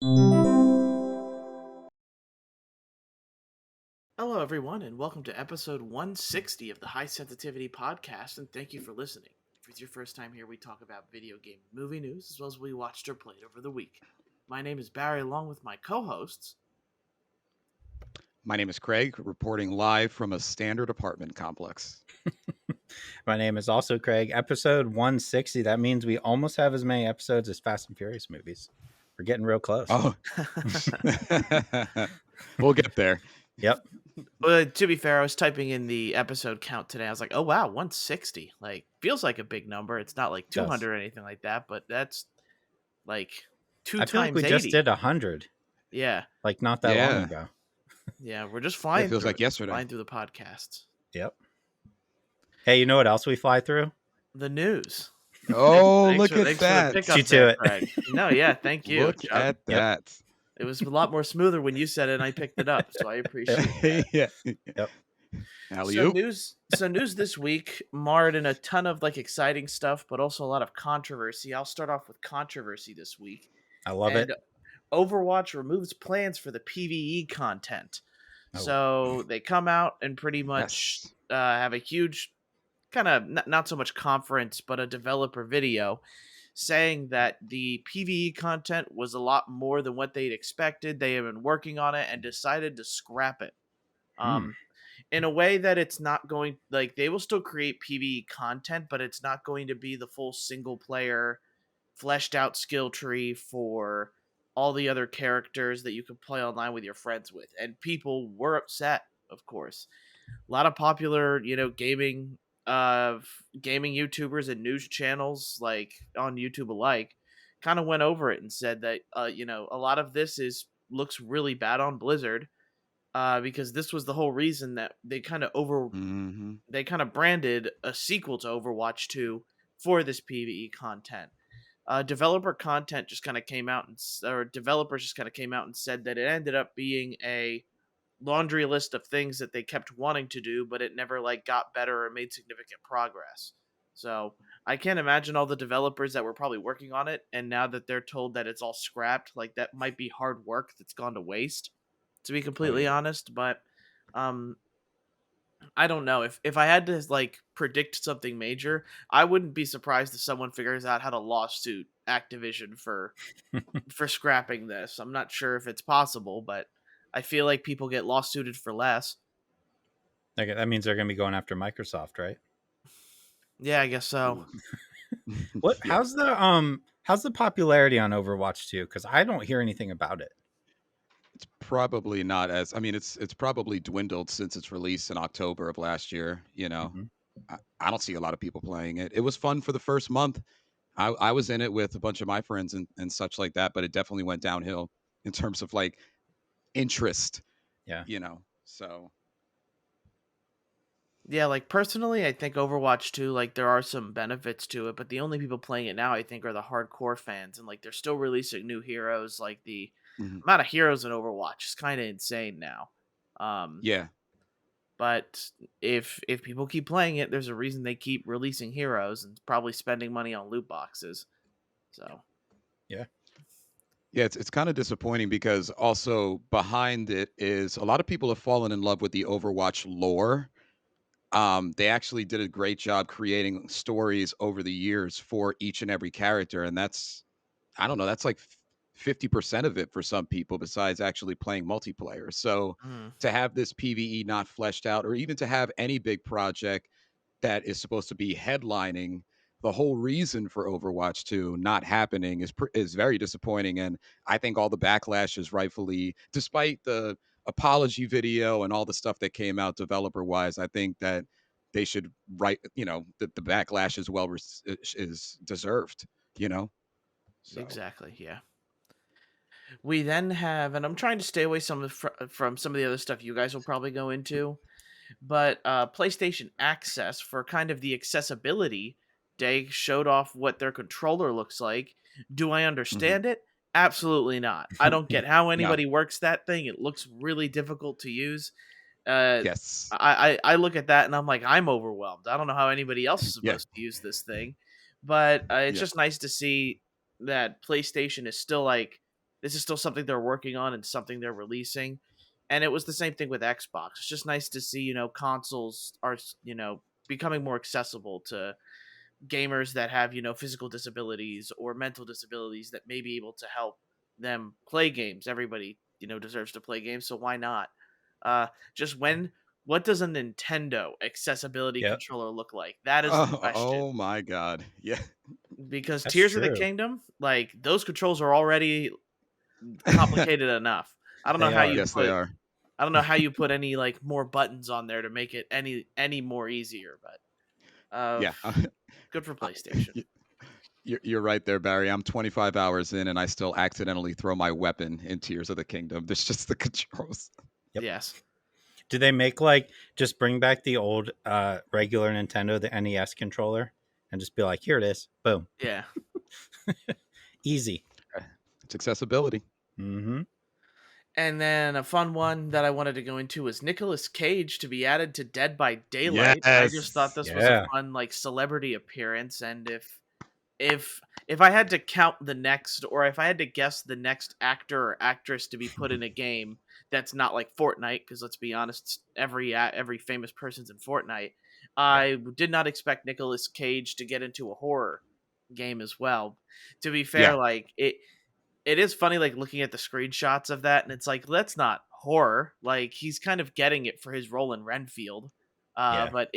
Hello, everyone, and welcome to episode 160 of the High Sensitivity Podcast, and thank you for listening. If it's your first time here, we talk about video game and movie news, as well as what we watched or played over the week. My name is Barry, along with my co-hosts. My name is Craig, reporting live from a standard apartment complex. My name is also Craig. Episode 160. That means we almost have as many episodes as Fast and Furious movies. We're getting real close. Oh, we'll get there. Yep. To be fair, I was typing in the episode count today. I was like, oh, wow, 160. Like, feels like a big number. It's not like 200 or anything like that, but that's like I feel like we 80. just did 100. Yeah. Like, not that long ago. Yeah, we're just flying. It feels like yesterday. Flying through the podcasts. Yep. Hey, you know what else we fly through? The news. Oh, look at that. You to it. Craig. No, yeah, thank you. Look at that. Yep. It was a lot more smoother when you said it and I picked it up, so I appreciate it. Yeah. Yep. So news this week marred in a ton of like exciting stuff, but also a lot of controversy. I'll start off with controversy this week. I love it. Overwatch removes plans for the PvE content. Oh. So they come out and pretty much have a huge kind of not so much conference, but a developer video saying that the PvE content was a lot more than what they'd expected. They have been working on it and decided to scrap it. In a way that it's not going, like, they will still create PvE content, but it's not going to be the full single player fleshed out skill tree for all the other characters that you can play online with your friends with. And people were upset, of course. A lot of popular, gaming YouTubers and news channels, like on YouTube alike, kind of went over it and said that a lot of this looks really bad on Blizzard, because this was the whole reason that they kind of they kind of branded a sequel to Overwatch 2 for this PvE content. Developers just kind of came out and said that it ended up being a laundry list of things that they kept wanting to do, but it never got better or made significant progress. So I can't imagine all the developers that were probably working on it, and now that they're told that it's all scrapped, that might be hard work that's gone to waste, to be completely honest. But I don't know. If I had to predict something major, I wouldn't be surprised if someone figures out how to lawsuit Activision for scrapping this. I'm not sure if it's possible, but I feel like people get lawsuited for less. Okay, that means they're going to be going after Microsoft, right? Yeah, I guess so. What? How's the popularity on Overwatch 2? Because I don't hear anything about it. It's probably not as. I mean, it's probably dwindled since its release in October of last year. I don't see a lot of people playing it. It was fun for the first month. I was in it with a bunch of my friends and such like that, but it definitely went downhill in terms of interest. Yeah. So. Yeah, personally, I think Overwatch 2, there are some benefits to it, but the only people playing it now, I think, are the hardcore fans, and they're still releasing new heroes. The amount of heroes in Overwatch is kind of insane now. Yeah. But if people keep playing it, there's a reason they keep releasing heroes and probably spending money on loot boxes. So. Yeah. Yeah, it's kind of disappointing because also behind it is a lot of people have fallen in love with the Overwatch lore. They actually did a great job creating stories over the years for each and every character. And that's 50% of it for some people besides actually playing multiplayer. So to have this PvE not fleshed out, or even to have any big project that is supposed to be headlining the whole reason for Overwatch 2 not happening is very disappointing. And I think all the backlash is rightfully, despite the apology video and all the stuff that came out developer wise, I think that they should the backlash as well is deserved, So. Exactly. Yeah. We then have, and I'm trying to stay away from some of the other stuff you guys will probably go into, but PlayStation Access, for kind of the accessibility, they showed off what their controller looks like. Do I understand it? Absolutely not. I don't get how anybody works that thing. It looks really difficult to use. Yes. I look at that and I'm like, I'm overwhelmed. I don't know how anybody else is supposed to use this thing. But it's just nice to see that PlayStation is still this is still something they're working on and something they're releasing. And it was the same thing with Xbox. It's just nice to see, consoles are, becoming more accessible to gamers that have, physical disabilities or mental disabilities that may be able to help them play games. Everybody, deserves to play games, so why not? Just what does a Nintendo accessibility Yep, controller look like? That is the Oh, question. oh my God. Yeah. Because that's Tears of the true. Kingdom, like those controls are already complicated enough. I don't know They how are. you Yes, they put are. I don't know how you put any like more buttons on there to make it any more easier, but Yeah. good for I- PlayStation. you're right there, Barry. I'm 25 hours in and I still accidentally throw my weapon in Tears of the Kingdom. There's just the controls. Yep. Yes. Do they make like just bring back the old regular Nintendo, the NES controller, and just be like, here it is, boom, Yeah. easy. It's accessibility. Mm-hmm. And then a fun one that I wanted to go into was Nicolas Cage to be added to Dead by Daylight. I just thought Yes. this was a Yeah, fun like celebrity appearance, and if if I had to count the next, or if I had to guess the next actor or actress to be put in a game that's not like Fortnite, because let's be honest, every famous person's in Fortnite. yeah, I did not expect Nicolas Cage to get into a horror game as well. To be fair, Yeah. like it is funny like looking at the screenshots of that, and it's like that's not horror. Like he's kind of getting it for his role in Renfield. yeah, But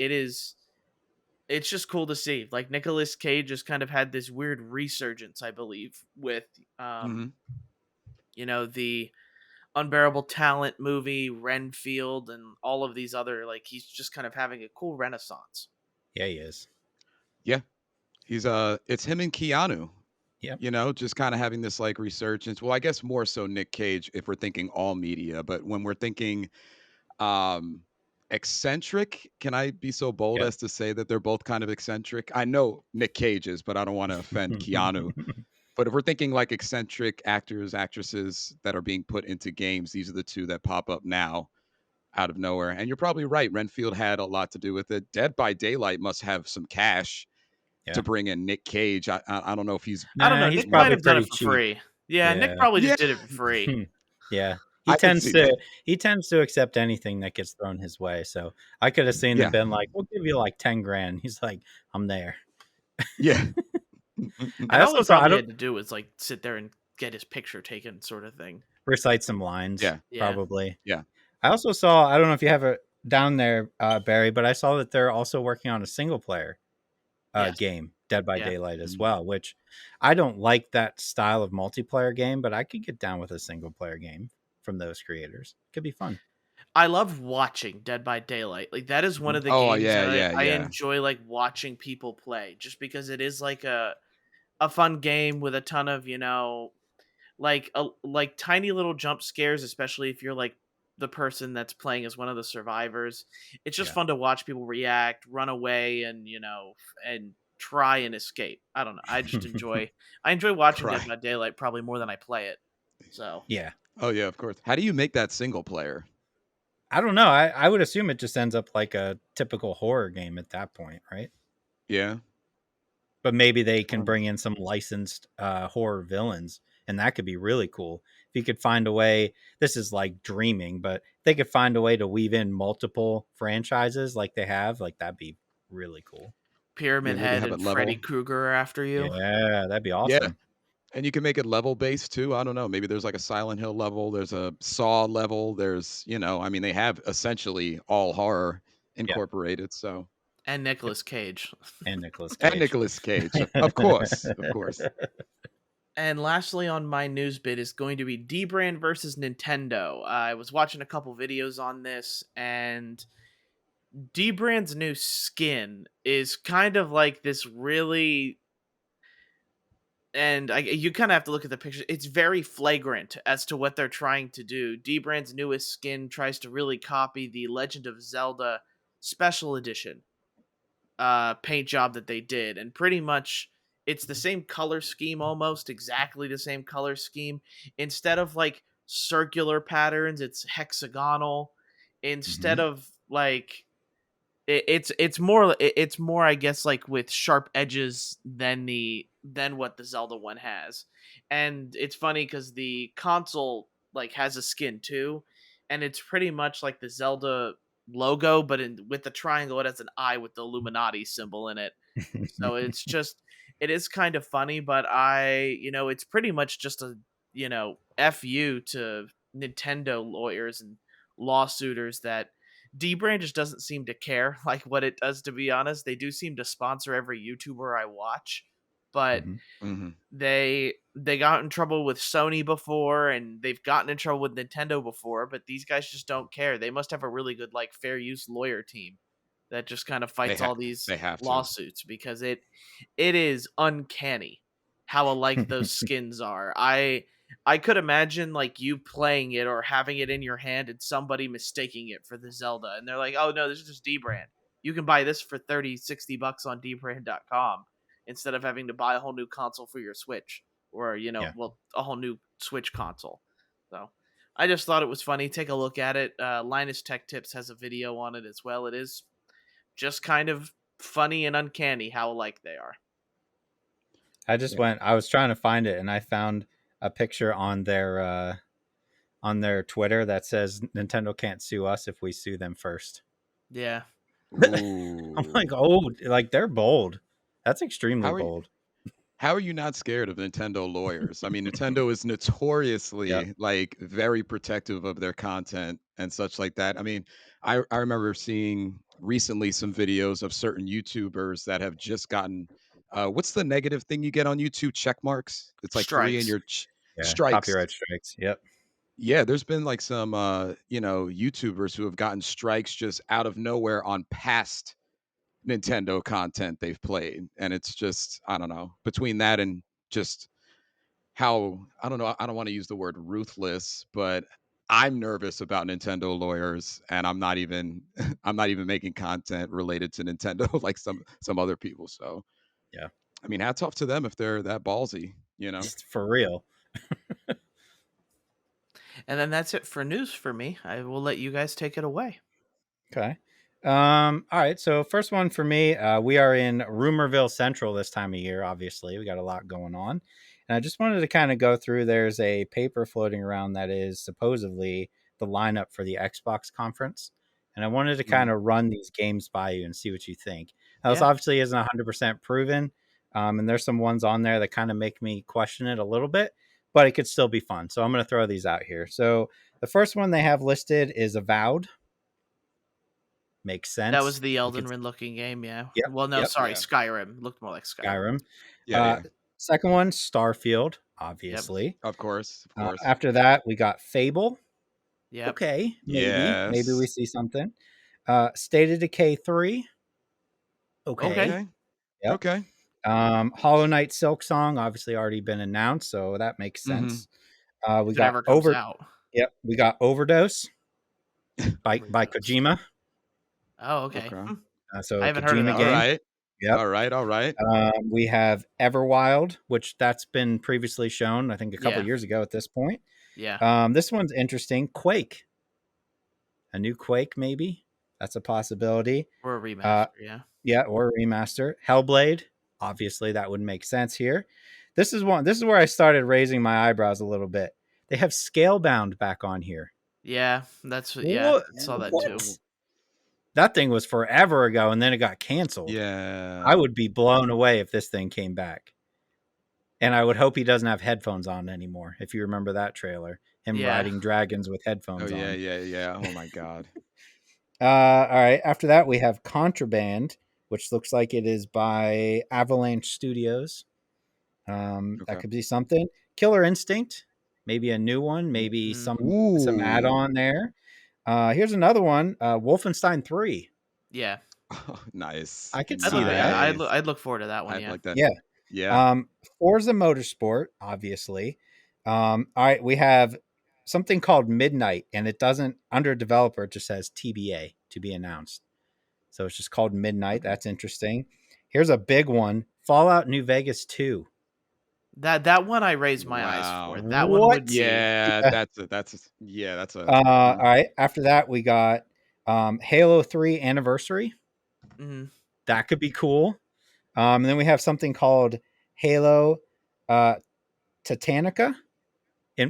it's just cool to see. Like Nicolas Cage just kind of had this weird resurgence, I believe, with Hmm. the Unbearable Talent movie, Renfield, and all of these other like he's just kind of having a cool renaissance. yeah. He is. Yeah. He's it's him and Keanu, Yep. just kind of having this like resurgence. Well, I guess more so Nick Cage if we're thinking all media, but when we're thinking um eccentric, can I be so bold Yep. as to say that they're both kind of eccentric? I know Nick Cage is, but I don't want to offend Keanu. But if we're thinking like eccentric actors, actresses that are being put into games, these are the two that pop up now out of nowhere. And you're probably right. Renfield had a lot to do with it. Dead by Daylight must have some cash to Yeah. bring in Nick Cage. I don't know if he's I don't Nah, know. he's Nick might probably have done it pretty for cheap. free. Yeah, Nick Yeah. probably yeah, just did it for free. Yeah. He I could tends see to that. he tends to accept anything that gets thrown his way. So I could have seen them Yeah. been like, we'll give you like 10 grand. He's like, I'm there. Yeah. I And all also he saw I probably don't had to do was like sit there and get his picture taken, sort of thing. recite some lines, Yeah. Yeah. probably. Yeah. I also saw, I don't know if you have it down there, Barry, but I saw that they're also working on a single player Yes. game, Dead by Yeah. Daylight as Mhm. well, which I don't like that style of multiplayer game, but I could get down with a single player game from those creators. Could be fun. I love watching Dead by Daylight. Like that is one of the Oh, games yeah, that yeah, I yeah. enjoy like watching people play just because it is like a fun game with a ton of, like tiny little jump scares, especially if you're like the person that's playing as one of the survivors. It's just Yeah. fun to watch people react, run away, and and try and escape. I don't know. I enjoy watching Dead Cry. by Daylight probably more than I play it. So Yeah. Oh, yeah, of course. How do you make that single player? I don't know. I would assume it just ends up like a typical horror game at that point, right? Yeah. But maybe they can Um, bring in some licensed horror villains, and that could be really cool. If you could find a way, this is like dreaming, but they could find a way to weave in multiple franchises like they have, like that'd be really cool. yeah, Pyramid maybe Head have it and Freddy level. Krueger are after you. Yeah, that'd be Yeah. awesome. And you can make it level based too. I don't know. Maybe there's like a Silent Hill level, there's a Saw level, there's, I mean, they have essentially all horror Yeah. incorporated. So, And Yep. Nicolas Cage. And Nicolas and Cage. Nicolas Cage, of course, of course. And lastly, on my news bit is going to be D-Brand versus Nintendo. I was watching a couple videos on this, and D-Brand's new skin is kind of like this really, and you kind of have to look at the picture. It's very flagrant as to what they're trying to do. D-Brand's newest skin tries to really copy the Legend of Zelda Special Edition paint job that they did, and pretty much it's the same color scheme, almost exactly the same color scheme. Instead of like circular patterns, it's hexagonal. Instead Mhm. of like it's more I guess like with sharp edges than than what the Zelda one has. And it's funny because the console like has a skin too, and it's pretty much like the Zelda logo, but with the triangle, it has an eye with the Illuminati symbol in it. So it is kind of funny, but it's pretty much just a, fu to Nintendo lawyers and lawsuiters that Dbrand just doesn't seem to care like what it does, to be honest. They do seem to sponsor every YouTuber I watch, but Mhm. Mm-hmm. they got in trouble with Sony before, and they've gotten in trouble with Nintendo before, but these guys just don't care. They must have a really good like fair use lawyer team that just kind of They fights have all these they have to. lawsuits, because it is uncanny how alike those skins are. I could imagine like you playing it or having it in your hand and somebody mistaking it for the Zelda, and they're like, "Oh no, this is just Dbrand. You can buy this for 30-60 bucks on dbrand.com instead of having to buy a whole new console for your Switch, or Yeah. a whole new Switch console." So I just thought it was funny. Take a look at it. Linus Tech Tips has a video on it as well. It is just kind of funny and uncanny how alike they are. I was trying to find it, and I found a picture on their Twitter that says Nintendo can't sue us if we sue them first. Yeah. I'm Ooh. like, oh, like they're bold. That's extremely How are you, bold. how are you not scared of Nintendo lawyers? I mean, Nintendo is Yep. notoriously like very protective of their content and such like that. I mean, I remember seeing recently some videos of certain YouTubers that have just gotten what's the negative thing you get on YouTube? Check marks. It's like three and Strikes. your Yeah. strikes. Copyright strikes. Yep. Yeah, there's been like some YouTubers who have gotten strikes just out of nowhere on past Nintendo content they've played. And it's just, I don't know, between that and just how, I don't know, I don't want to use the word ruthless, but I'm nervous about Nintendo lawyers, and I'm not even I'm not even making content related to Nintendo like some other people. So Yeah. I mean, hats off to them if they're that ballsy, you know. For real. And then that's it for news for me. I will let you guys take it away. Okay. All right. So first one for me, we are in Rumorville Central this time of year. Obviously, we got a lot going on, and I just wanted to kind of go through. There's a paper floating around that is supposedly the lineup for the Xbox conference, and I wanted to kind Mhm. of run these games by you and see what you think. Now, this Yeah. obviously isn't 100% proven, and there's some ones on there that kind of make me question it a little bit, but it could still be fun. So I'm going to throw these out here. So the first one they have listed is Avowed. Makes That was sense. the You Elden could, Ring looking game, yeah. yep, Well, no, yep, sorry, Yeah. Skyrim. Looked more like Skyrim. Skyrim. Yeah, Uh, yeah. second one, Starfield, Yep. obviously. Of course, of course. After that, we got Fable. Yep. Okay, maybe we Yes. see something. State of Decay 3. Okay. Okay, Okay. yep. Okay. Hollow Knight Silk Song, obviously already been announced, so that makes Mhm. sense. We If it got ever comes out. Yep, we got Overdose by Overdose. Kojima. Oh, okay. Okay. I So haven't heard of Kojima that All one. game. right. Yep. All right. All right. We have Everwild, which that's been previously shown, I think, a couple Yeah. years ago at this point. Yeah. This one's interesting. Quake, a new Quake, maybe that's a possibility. Or a remaster, Uh, yeah. yeah, or a remaster. Hellblade, obviously that would make sense here. This is one. This is where I started raising my eyebrows a little bit. They have Scalebound back on here. Yeah, yeah, What? I saw that too. Ooh. That thing was forever ago, and then it got canceled. I Yeah. would be blown away if this thing came back. And I would hope he doesn't have headphones on anymore. If you remember that trailer, him Yeah. riding dragons with Oh headphones yeah, on. yeah, yeah. Oh my god. All right. After that, we have Contraband, which looks like it is by Avalanche Studios. That Okay. could be something. Killer Instinct, maybe a new one, maybe Mhm. some add Ooh. on there. Here's another one. Wolfenstein 3. Yeah. Oh, nice. I could I'd see look that. yeah, I'd Nice. look I'd look forward to that one, I yeah. like that. Yeah. Yeah. Forza Motorsport, obviously. All right, we have something called Midnight, and it doesn't under developer. It just says TBA, to be announced. So it's just called Midnight. Okay. That's interesting. Here's a big one: Fallout New Vegas 2. That one I raised my eyes for. Wow. That one would What? be Yeah, Yeah. that's a All right. After that, we got Halo 3 Anniversary. mhm. That could be cool. And then we have something called Halo Titanica.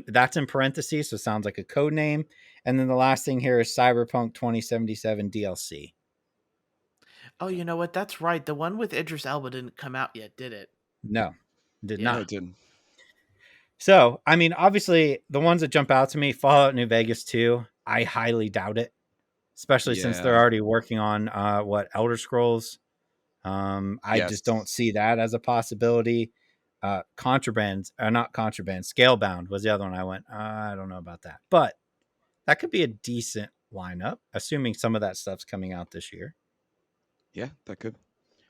That's in parentheses, so it sounds like a code name. And then the last thing here is Cyberpunk 2077 DLC. Oh, you know what? That's right. The one with Idris Elba didn't come out yet, did it? No, did Yeah. No, not. it didn't. So, I mean, obviously, the ones that jump out to me, Fallout New Vegas 2, I highly doubt it, especially since they're Yeah. already working on Elder Scrolls. I Yes. just don't see that as a possibility. Contraband, or not Contraband, Scalebound was the other one I went, I don't know about that. But that could be a decent lineup, assuming some of that stuff's coming out this year. Yeah, that could.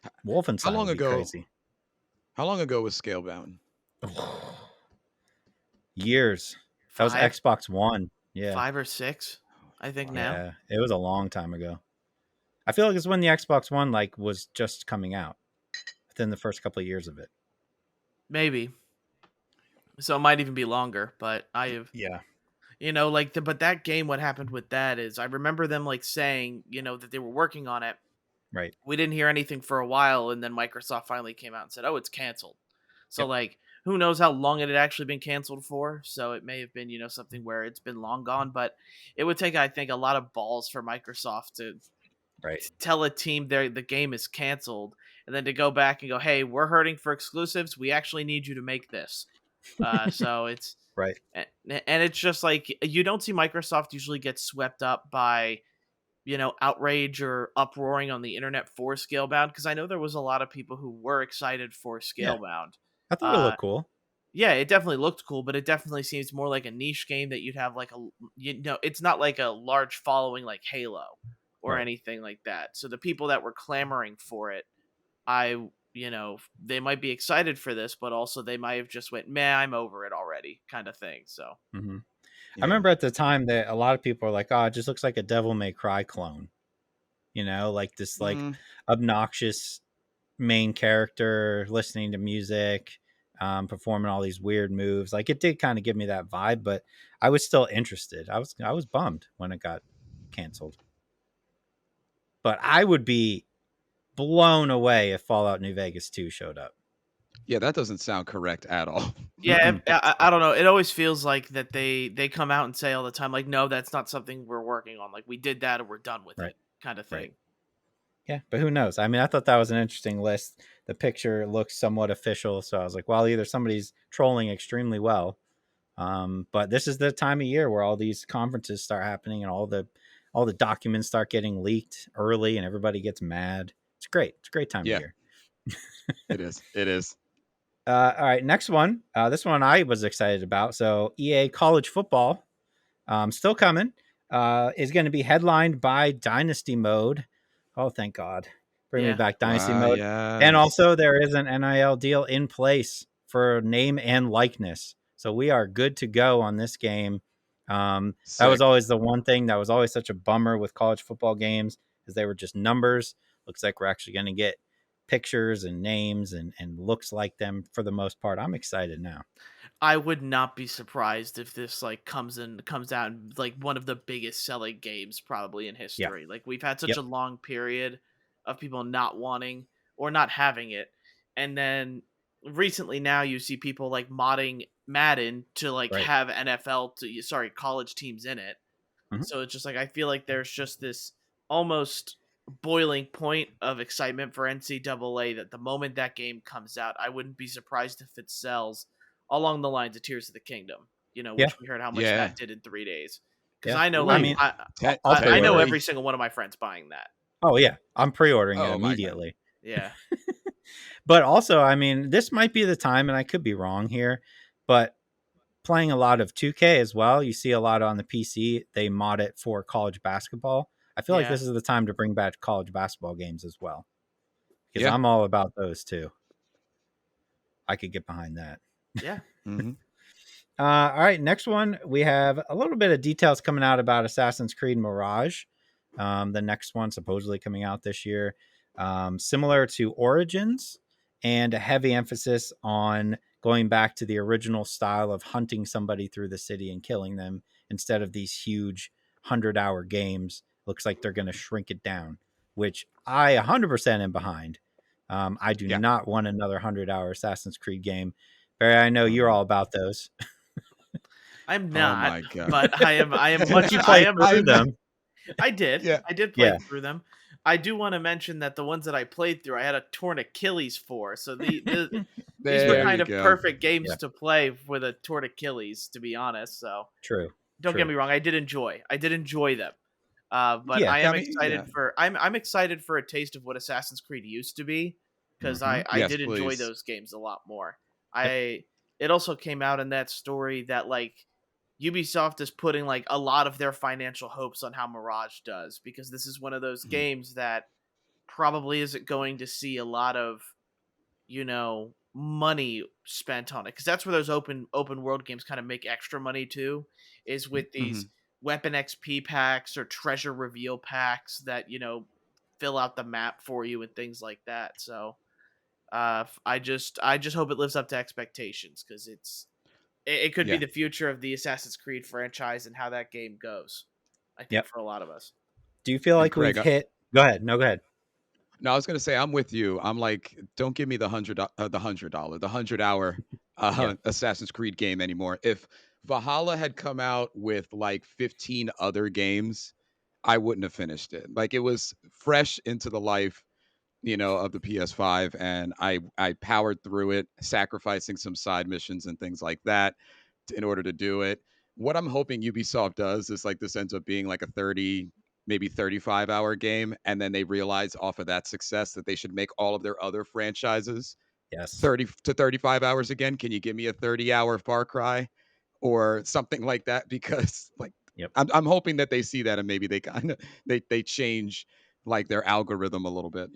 How Wolfenstein long would be ago? crazy. How long ago was Scalebound? Years. That was Five, Xbox One. Yeah. 5 or 6, I think now. Yeah. It was a long time ago. I feel like it's when the Xbox One was just coming out within the first couple of years of it. Maybe. So it might even be longer, but I have, Yeah. but that game, what happened with that is I remember them like saying, that they were working on it. Right. We didn't hear anything for a while, and then Microsoft finally came out and said, "Oh, it's canceled." So Yep. like, who knows how long it had actually been canceled for? So it may have been, something where it's been long gone, but it would take, I think, a lot of balls for Microsoft to Right. tell a team the game is canceled, and then to go back and go, "Hey, we're hurting for exclusives. We actually need you to make this." So it's Right. and it's just like you don't see Microsoft usually get swept up by outrage or uproaring on the internet for Scalebound, because I know there was a lot of people who were excited for Yeah. Scalebound. I thought it Uh, looked cool. yeah, it definitely looked cool, but it definitely seems more like a niche game that you'd have like it's not like a large following like Halo or Right. anything like that. So the people that were clamoring for it, I they might be excited for this, but also they might have just went, "Man, I'm over it already," kind of thing. So Mm-hmm. I Yeah. remember at the time that a lot of people were like, "Oh, it just looks like a Devil May Cry clone," like this Mm, obnoxious main character listening to music, performing all these weird moves. Like it did kind of give me that vibe, but I was still interested. I was bummed when it got canceled. But I would be blown away if Fallout New Vegas 2 showed up. yeah, that doesn't sound correct at all. yeah, I don't know. It always feels like that they come out and say all the time, like, "No, that's not something we're working on. Like, we did that and we're done with Right. it," kind of Right. thing. Yeah, but who knows? I mean, I thought that was an interesting list. The picture looks somewhat official, so I was like, well, either somebody's trolling extremely well, but this is the time of year where all these conferences start happening and all the documents start getting leaked early, and everybody gets mad. It's great. It's a great time of Yeah, year. it is. It is. All right, next one. This one I was excited about. So EA College Football, still coming. Is going to be headlined by Dynasty Mode. Oh, thank God. Bring me Yeah. back Dynasty Wow. Mode. And Yes. also, there is an NIL deal in place for name and likeness. So we are good to go on this game. That was Sick. always the one thing that was always such a bummer with college football games, is they were just numbers. Looks like we're actually going to get pictures and names and looks like them for the most part. I'm excited now. I would not be surprised if this like comes out and like one of the biggest selling games probably in Yeah. history. Like we've had such Yep. a long period of people not wanting or not having it. And then recently now you see people like modding Madden to like Right. have college teams in it. Mhm. So it's just like I feel like there's just this almost boiling point of excitement for NCAA that the moment that game comes out, I wouldn't be surprised if it sells along the lines of Tears of the Kingdom, Yeah. which we heard how much Yeah. that did in 3 days. Because Yeah. I know, I like, Ooh. mean, I'll I know pre-order. every single one of my friends buying that. Oh yeah, I'm pre-ordering it Oh my God. immediately. Yeah, But also, I mean, this might be the time, and I could be wrong here, but playing a lot of 2K as well, you see a lot on the PC. They mod it for college basketball. I feel like yeah, this is the time to bring back college basketball games as well, because Yeah. I'm all about those too. I could get behind that. yeah. Hmm. All right, next one, we have a little bit of details coming out about Assassin's Creed Mirage. The next one supposedly coming out this year, similar to Origins, and a heavy emphasis on going back to the original style of hunting somebody through the city and killing them instead of these huge 100-hour games. Looks like they're going to shrink it down, which I 100% am behind. I do Yeah. not want another 100-hour Assassin's Creed game. Barry, I know you're all about those. I'm Oh not, my god. but I am Didn't much. you I play am. through them? I did. Yeah. I did play Yeah. through them. I do want to mention that the ones that I played through, I had a torn Achilles for. So these were Yeah. There kind you of go. perfect games Yeah. to play with a torn Achilles, to be honest. So True. don't get True. me wrong, I did enjoy them. But Yeah. I Yeah, am I mean, yeah. excited for I'm excited for a taste of what Assassin's Creed used to be, because Hmm. I Yes, did enjoy please. those games a lot more. Yep. It also came out in that story that like Ubisoft is putting like a lot of their financial hopes on how Mirage does, because this is one of those Mhm. games that probably isn't going to see a lot of, money spent on it, because that's where those open world games kind of make extra money too, is with these Mhm. weapon XP packs or treasure reveal packs that fill out the map for you and things like that. So I just hope it lives up to expectations, because it could be Yeah. the future of the Assassin's Creed franchise and how that game goes, I think, Yep. for a lot of us. Do you feel And like we've Craig, hit? Go ahead. No, go ahead. no, I was gonna say I'm with you. I'm like, don't give me the 100-hour Yeah. Assassin's Creed game anymore. If Valhalla had come out with like 15 other games, I wouldn't have finished it. Like it was fresh into the life, of the PS5, and I powered through it, sacrificing some side missions and things like that in order to do it. What I'm hoping Ubisoft does is like this ends up being like a 30, maybe 35-hour game, and then they realize off of that success that they should make all of their other franchises Yes. 30 to 35 hours again. Can you give me a 30-hour Far Cry or something like that? Because like Yep. I'm hoping that they see that and maybe they kind of they change like their algorithm a little bit.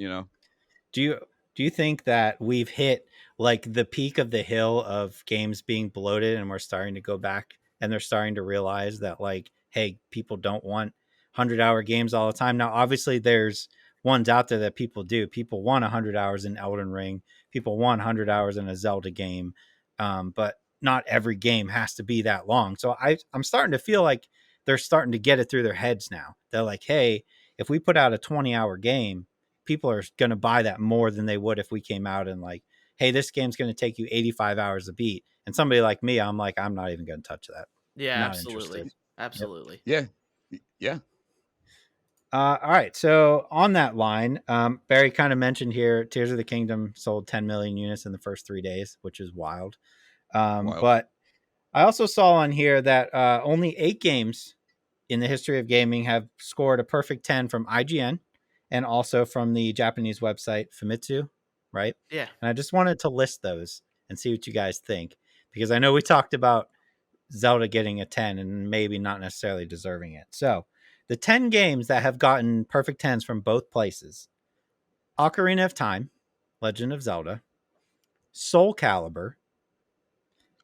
Do you do you think that we've hit like the peak of the hill of games being bloated and we're starting to go back and they're starting to realize that like, hey, people don't want 100-hour games all the time. Now, obviously there's ones out there that people do. People want 100 hours in Elden Ring. People want 100 hours in a Zelda game. But not every game has to be that long. So I'm starting to feel like they're starting to get it through their heads now. They're like, hey, if we put out a 20-hour game, people are going to buy that more than they would if we came out and like, hey, this game's going to take you 85 hours to beat. And somebody like me, I'm like, I'm not even going to touch that. Yeah, Not absolutely. interested. Yep. Absolutely. Yeah. Yeah. All right. So on that line, Barry kind of mentioned here, Tears of the Kingdom sold 10 million units in the first 3 days, which is wild. Wild. But I also saw on here that only 8 games in the history of gaming have scored a perfect 10 from IGN and also from the Japanese website Famitsu, right? Yeah. And I just wanted to list those and see what you guys think, because I know we talked about Zelda getting a 10 and maybe not necessarily deserving it. So the 10 games that have gotten perfect 10s from both places: Ocarina of Time, Legend of Zelda, Soul Calibur,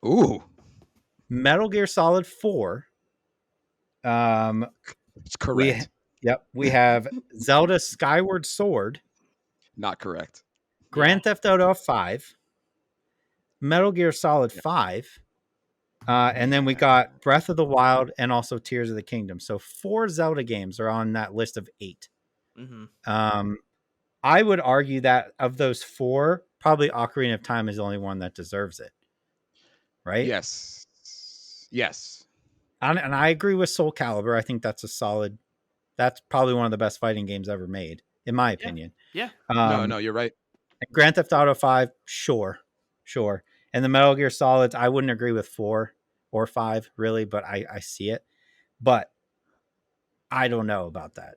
Ooh, Metal Gear Solid 4. it's We correct. we have Zelda Skyward Sword, Not correct. Yeah. Grand Theft Auto 5, Metal Gear Solid Yeah. 5, and then we got Breath of the Wild and also Tears of the Kingdom. So 4 Zelda games are on that list of 8. Mm-hmm. I would argue that of those 4, probably Ocarina of Time is the only one that deserves it, right? Yes. Yes. And I agree with Soul Calibur. I think that's a solid. That's probably one of the best fighting games ever made, in my Yeah. opinion. Yeah. No, Um, no, you're right. Grand Theft Auto 5, sure. And the Metal Gear Solids, I wouldn't agree with 4 or 5, really, but I see it. But I don't know about that.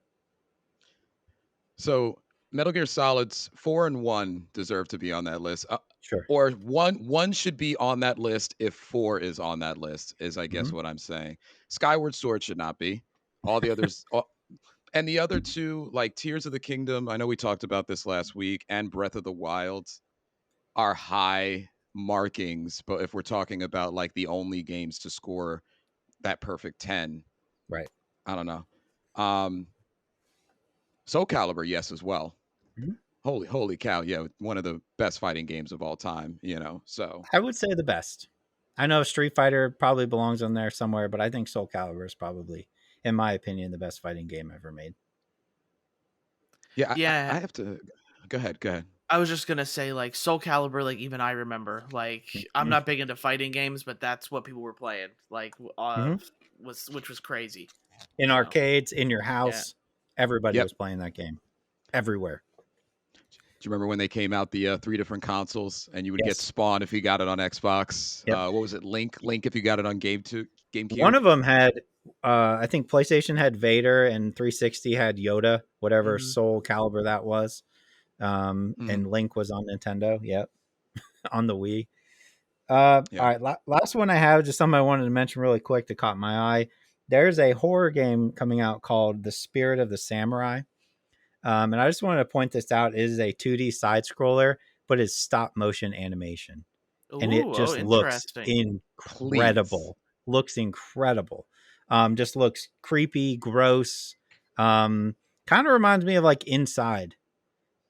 So Metal Gear Solids 4 and 1 deserve to be on that list. Sure. Or one should be on that list if 4 is on that list, is I guess Mhm. what I'm saying. Skyward Sword should not be. All the others and the other two, like Tears of the Kingdom, I know we talked about this last week, and Breath of the Wild are high markings, but if we're talking about like the only games to score that perfect 10, Right. I don't know. Um Soul Calibur, yes, as well. Mhm. Holy cow, yeah, one of the best fighting games of all time. So I would say the best. I know Street Fighter probably belongs on there somewhere, but I think Soul Calibur is probably, in my opinion, the best fighting game ever made. yeah, I Yeah. have to go ahead. I was just gonna say, like, Soul Calibur, like, even I remember. Like, I'm Mhm. not big into fighting games, but that's what people were playing. Like, Mhm. which was crazy. In So arcades, in your yeah. house, everybody Yep. was playing that game. Everywhere. Do you remember when they came out the 3 different consoles and you would get Yes. Spawn if you got it on Xbox? Yep. What was it? Link if you got it on One GameCube? of them had, I think PlayStation had Vader and 360 had Yoda, whatever Mhm. Soul Calibur that was. Mhm. And Link was on Nintendo. Yep. On the Wii. All Yeah. right. Last one I have, just something I wanted to mention really quick that caught my eye. There's a horror game coming out called The Spirit of the Samurai. And I just wanted to point this out. It is a 2D side scroller, but it's stop motion animation. And it Ooh, oh, just looks interesting. Please. incredible. Looks incredible. Just looks creepy, gross. Kind of reminds me of like Inside,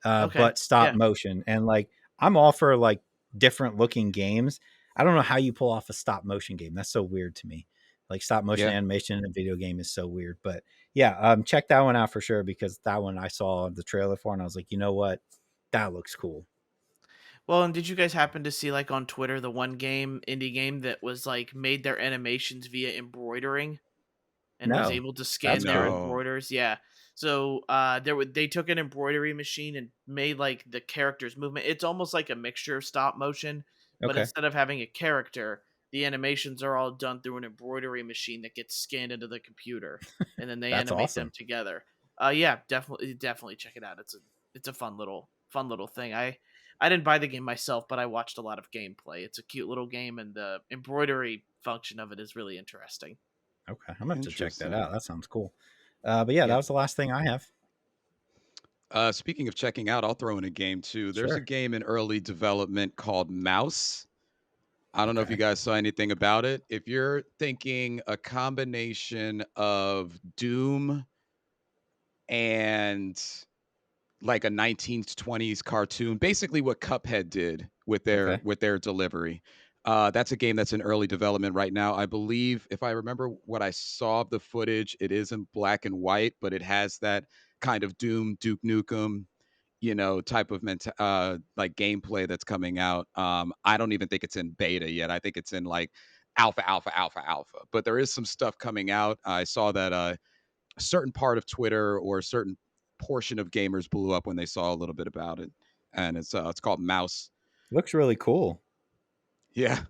Okay. but stop Yeah. motion. And like I'm all for like different looking games. I don't know how you pull off a stop motion game. That's so weird to me. Like stop motion Yeah. animation in a video game is so weird. But yeah, check that one out for sure because that one I saw the trailer for and I was like, you know what? That looks cool. Well, and did you guys happen to see, like, on Twitter, the one indie game that was, like, made their animations via embroidering and was No, able to that's scan their cool. No. embroiders? Yeah. So, they took an embroidery machine and made, like, the character's movement. It's almost like a mixture of stop motion, but Okay. instead of having a character, the animations are all done through an embroidery machine that gets scanned into the computer, and then they That's animate them awesome. together. Yeah, definitely check it out. It's a fun little thing. I didn't buy the game myself, but I watched a lot of gameplay. It's a cute little game, and the embroidery function of it is really interesting. Okay. I'm gonna have to check that Interesting. out. That sounds cool. But yeah, that Yeah. was the last thing I have. Speaking of checking out, I'll throw in a game too. There's a Sure. game in early development called Mouse. I don't know if you Okay. guys saw anything about it. If you're thinking a combination of Doom and like a 1920s cartoon, basically what Cuphead did Okay. with their delivery. That's a game that's in early development right now. I believe, if I remember what I saw of the footage, it is in black and white, but it has that kind of Doom, Duke Nukem, type of like gameplay that's coming out. I don't even think it's in beta yet. I think it's in like alpha, alpha, alpha, alpha. But there is some stuff coming out. I saw that a certain part of Twitter or a certain portion of gamers blew up when they saw a little bit about it, and it's called Mouse. Looks really cool. Yeah.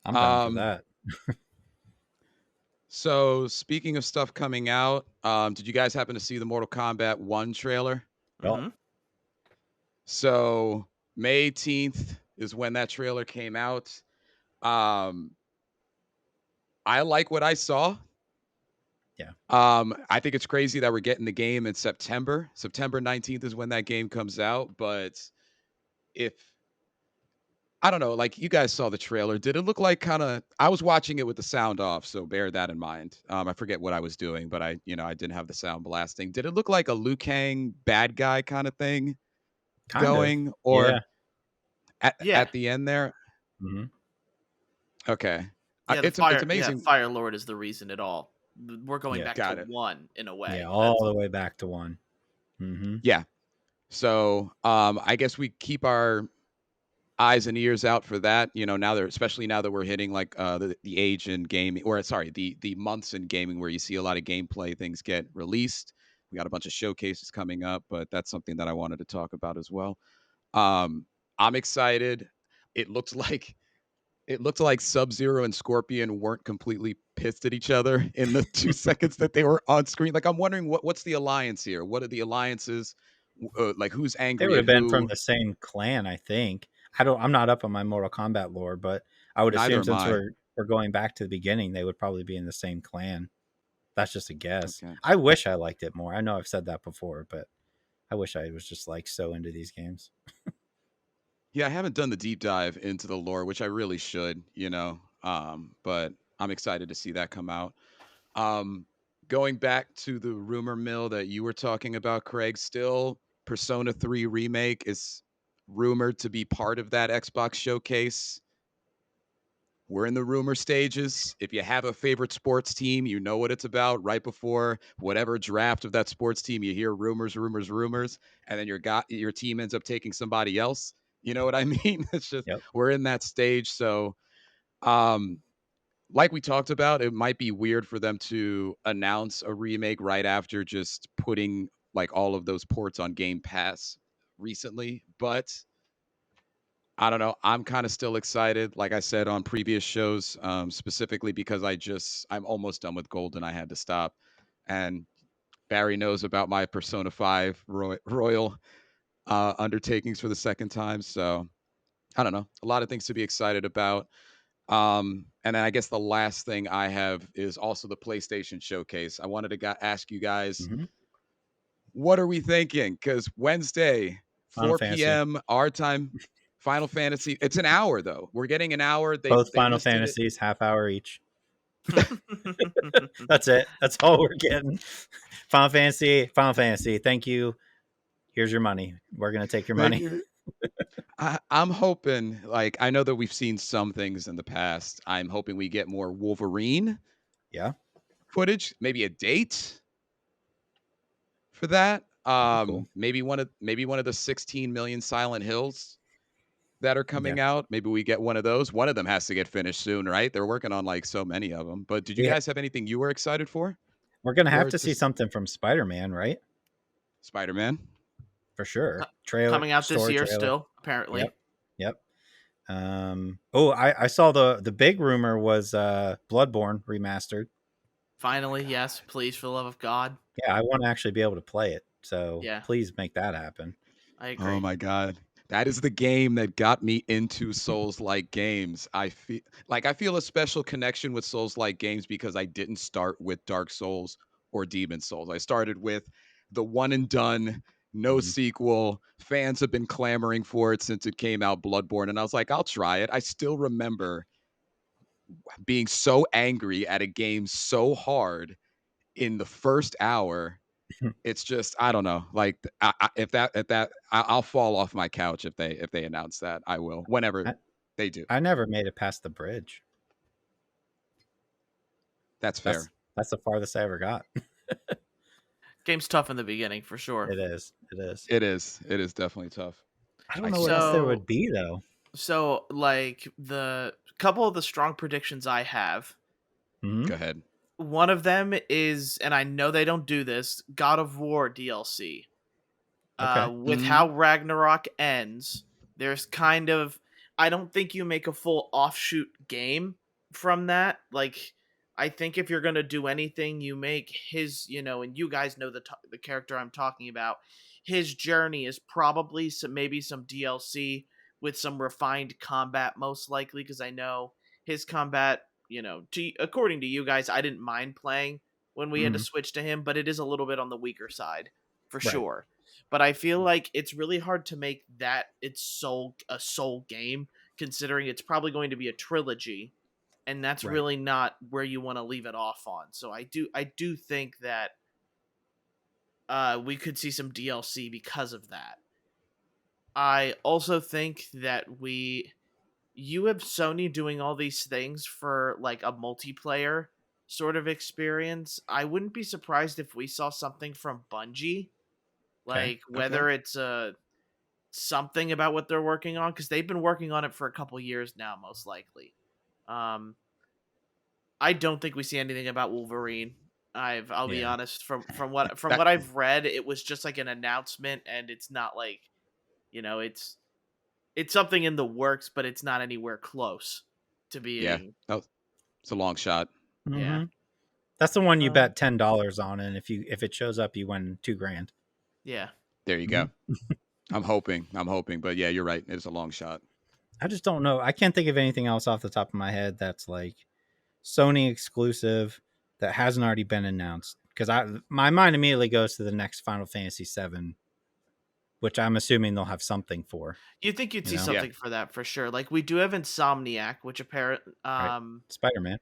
I'm down for Um. that. So speaking of stuff coming out, did you guys happen to see the Mortal Kombat 1 trailer? Well, Mhm. So May 18th is when that trailer came out. Um, I like what I saw. yeah. I think it's crazy that we're getting the game in September. September 19th is when that game comes out. But if I don't know, like you guys saw the trailer, did it look like I was watching it with the sound off, so bear that in mind. I forget what I was doing, but I didn't have the sound blasting. Did it look like a Liu Kang bad guy kind of thing Kind of. going or Yeah. Yeah. at the end there? hmm Okay. Yeah, It's amazing. Fire Lord is the reason at all. We're going Yeah. back to Got it. 1 in a Yeah. way. All That's the way back to one. hmm Yeah. So, I guess we keep our eyes and ears out for that. Now especially now that we're hitting like the age in gaming, or sorry, the months in gaming where you see a lot of gameplay things get released. We got a bunch of showcases coming up, but that's something that I wanted to talk about as well. Um, I'm excited. It looked like Sub-Zero and Scorpion weren't completely pissed at each other in the 2 seconds that they were on screen. Like I'm wondering what's the alliance here? What are the alliances? Like who's They angry would at have been from who? the same clan, I think. I'm not up on my Mortal Kombat lore, but I would Neither assume am since I. we're going back to the beginning, they would probably be in the same clan. That's just a guess. Okay. I wish I liked it more. I know I've said that before, but I wish I was just like so into these games. Yeah, I haven't done the deep dive into the lore, which I really should. But I'm excited to see that come out. Um, Going back to the rumor mill that you were talking about, Craig, still Persona 3 remake is rumored to be part of that Xbox showcase. we're in the rumor stages. If you have a favorite sports team, you know what it's about. Right before whatever draft of that sports team, you hear rumors, and then your team ends up taking somebody else. You know what I mean? It's just Yep. we're in that stage. So, um, like we talked about, it might be weird for them to announce a remake right after just putting like all of those ports on Game Pass recently, but I don't know. I'm kind of still excited, like I said on previous shows, specifically because I'm almost done with Gold and I had to stop. And Barry knows about my Persona 5 Royal undertakings for the second time. So I don't know. A lot of things to be excited about. And then I guess the last thing I have is also the PlayStation Showcase. I wanted to ask you guys, Mm-hmm. what are we thinking? Because Wednesday, Final 4 Fantasy. p.m. our time, Final Fantasy. It's an hour though. We're getting an hour. Both They Final listed it. Fantasies, half hour each. That's it. That's all we're getting. Final Fantasy. Final Fantasy. Thank you. Here's your money. We're gonna take your Thank money. you. I'm hoping, like, I know that we've seen some things in the past. I'm hoping we get more Wolverine Yeah. footage, maybe a date for that. Be cool. Maybe one of the 16 million Silent Hills that are Yeah. coming out. Maybe we get one of those. One of them has to get finished soon, right? They're working on like so many of them. But did you We guys have anything you were excited for? we're gonna have Or to see just something from Spider-Man, right? Spider-Man? For sure. Co- Trailer, Coming out this story year trailer. still, apparently. Yep. Yep. I saw the big rumor was Bloodborne remastered. Finally, yes. Please, for the love of God. Yeah, I want to actually be able to play it. So Yeah, please make that happen. I Oh agree. my god. That is the game that got me into Souls-like games. I feel a special connection with Souls-like games because I didn't start with Dark Souls or Demon Souls. I started with the one and done, no Mhm. sequel. Fans have been clamoring for it since it came out, Bloodborne, and I was like, I'll try it. I still remember being so angry at a game so hard in the first hour. It's just I don't know. Like I'll fall off my couch if they announce that. I will whenever I, they do. I never made it past the bridge. That's That's fair. that's the farthest I ever got. Game's tough in the beginning for sure. It is. It is. It is. It is definitely tough. I don't I know what else saw. there would So, be though. like the couple of the strong predictions I have. Hmm. Go ahead. One of them is, and I know they don't do this, God of War DLC. Okay. With Mm-hmm. how Ragnarok ends, there's kind of I don't think you make a full offshoot game from that. Like I think if you're gonna do anything, you make his, and you guys know the character I'm talking about. His journey is probably maybe some DLC with some refined combat, most likely, because I know his combat. According to you guys, I didn't mind playing when we had to Hmm. switch to him, but it is a little bit on the weaker side for Right. sure. But I feel like it's really hard to make that a soul game, considering it's probably going to be a trilogy, and that's Right. really not where you want to leave it off on. So I do think that we could see some DLC because of that. I also think that you have Sony doing all these things for like a multiplayer sort of experience. I wouldn't be surprised if we saw something from Bungie, Okay. like Okay. whether it's something about what they're working on, because they've been working on it for a couple years now, most likely. Um, I don't think we see anything about Wolverine. I'll be Yeah. honest, from That what I've read, it was just like an announcement, and it's not like it's something in the works, but it's not anywhere close to yeah. being. Oh, it's a long shot. Yeah. Hmm. That's the one you Um, bet $10 on, and if it shows up, you win $2,000. yeah. There you Hmm. go. I'm hoping. I'm hoping. But yeah, you're right. It's a long shot. I just don't know. I can't think of anything else off the top of my head that's like Sony exclusive that hasn't already been announced. Because my mind immediately goes to the next Final Fantasy VII, which I'm assuming they'll have something for. You'd think you'd You see know, Yeah. something for that for sure. Like we do have Insomniac, which right? Spider-Man.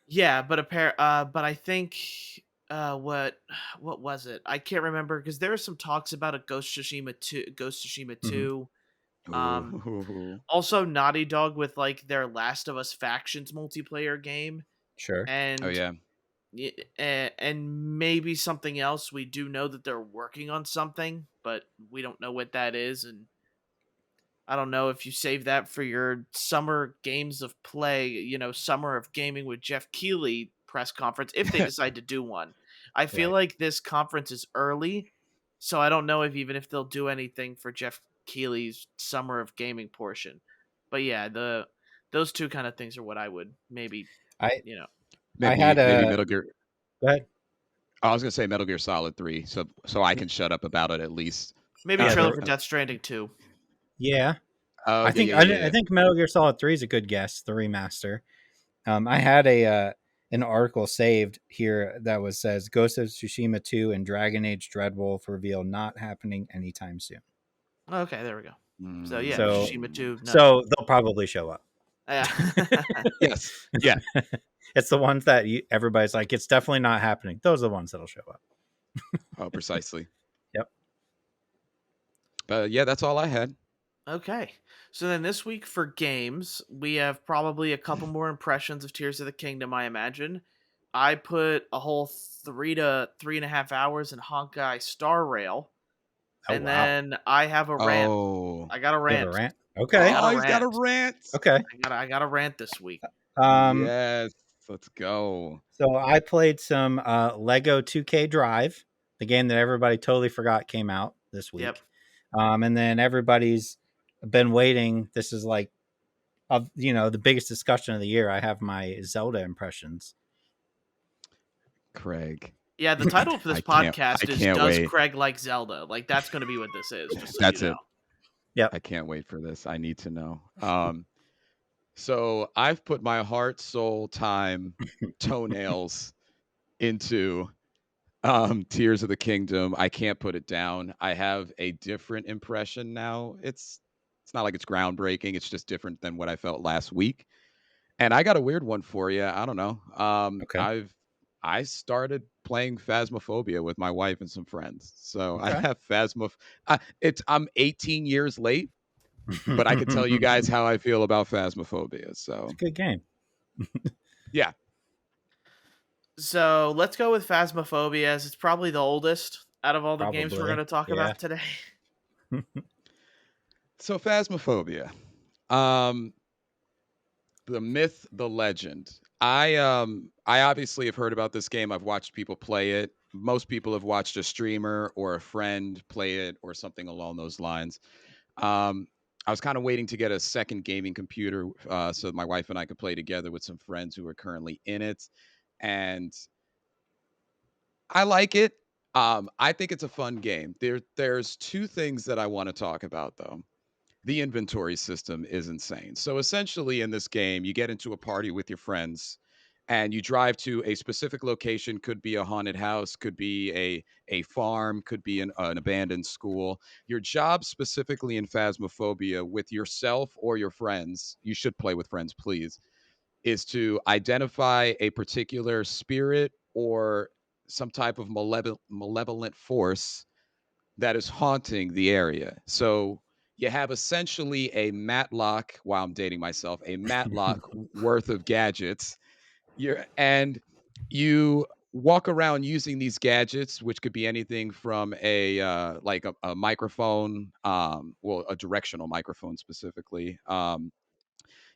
yeah, but I think what was it? I can't remember because there are some talks about a Ghost Tsushima Hmm. 2 Um, Ooh. Also, Naughty Dog with like their Last of Us Factions multiplayer game, Sure. Oh and yeah. and maybe something else. We do know that they're working on something, but we don't know what that is, and I don't know if you save that for your summer games of play, summer of gaming with Jeff Keighley press conference if they decide to do one. I feel Right. like this conference is early, so I don't know if they'll do anything for Jeff Keighley's summer of gaming portion. But yeah, the those two kind of things are what I would maybe, I you know, I had Maybe a Metal Gear. go ahead. I was gonna say Metal Gear Solid 3, so I can shut up about it at least. maybe a Yeah, trailer the for Death Stranding 2. yeah. Oh I yeah, think yeah, I yeah. think Metal Gear Solid 3 is a good guess, the remaster. I had an article saved here that says Ghost of Tsushima 2 and Dragon Age Dreadwolf reveal not happening anytime soon. Okay, there we go. So yeah, So Tsushima 2, no. so they'll probably show up. Yeah. Yes. Yeah. It's the ones that everybody's like, it's definitely not happening. Those are the ones that'll show up. Oh, precisely. Yep. But yeah, that's all I had. Okay. So then this week for games, we have probably a couple more impressions of Tears of the Kingdom, I imagine. I put a whole 3 to 3.5 hours in Honkai Star Rail. Oh And wow. then I have a rant. Oh. I got a You have a rant. rant? I Okay. got a Oh, he's got a rant. rant. Okay. I got a rant this week. Um Yes. Let's go. so I played some Lego 2K Drive, the game that everybody totally forgot came out this Yep. week. And then everybody's been waiting. This is like the biggest discussion of the year. I have my Zelda impressions. Craig. Yeah, the title for this I podcast is can't Does wait. Craig Like Zelda? Like that's going to be what this is, just so you That's know. it. Yep. I can't wait for this. I need to know. So I've put my heart, soul, time, toenails into Tears of the Kingdom. I can't put it down. I have a different impression now. It's not like it's groundbreaking. It's just different than what I felt last week. And I got a weird one for you. I don't know. Okay. I started playing Phasmophobia with my wife and some friends. So I Okay. have I'm 18 years late, but I could tell you guys how I feel about Phasmophobia. It's So a good game. yeah. So let's go with Phasmophobia, as it's probably the oldest out of all the games we're going Probably. to talk Yeah. about today. So Phasmophobia. Um, the myth, the legend. I obviously have heard about this game. I've watched people play it. Most people have watched a streamer or a friend play it or something along those lines. Um, I was kind of waiting to get a second gaming computer so my wife and I could play together with some friends who are currently in it. And I like it. I think it's a fun game. There's two things that I want to talk about though. The inventory system is insane. So essentially, in this game, you get into a party with your friends, and you drive to a specific location. Could be a haunted house, could be a farm, could be an abandoned school. Your job specifically in Phasmophobia with yourself or your friends, you should play with friends, please, is to identify a particular spirit or some type of malevolent force that is haunting the area. So you have essentially a Matlock, while I'm dating myself, a Matlock worth of gadgets. And you walk around using these gadgets, which could be anything from a microphone, well, a directional microphone specifically.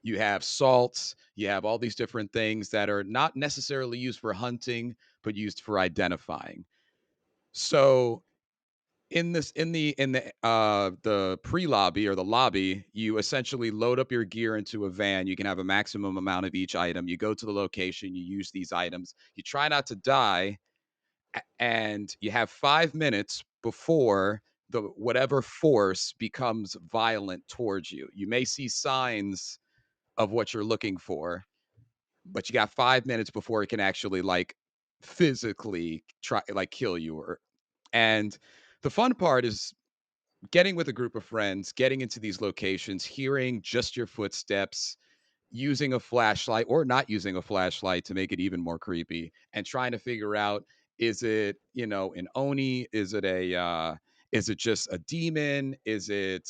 You have salts, you have all these different things that are not necessarily used for hunting, but used for identifying. So in the pre-lobby or the lobby, you essentially load up your gear into a van. You can have a maximum amount of each item. You go to the location, you use these items, you try not to die, and you have 5 minutes before the whatever force becomes violent towards you. You may see signs of what you're looking for, but you got 5 minutes before it can actually like physically try like kill you. Or and the fun part is getting with a group of friends, getting into these locations, hearing just your footsteps, using a flashlight or not using a flashlight to make it even more creepy, and trying to figure out, is it, an Oni? Is it just a demon? Is it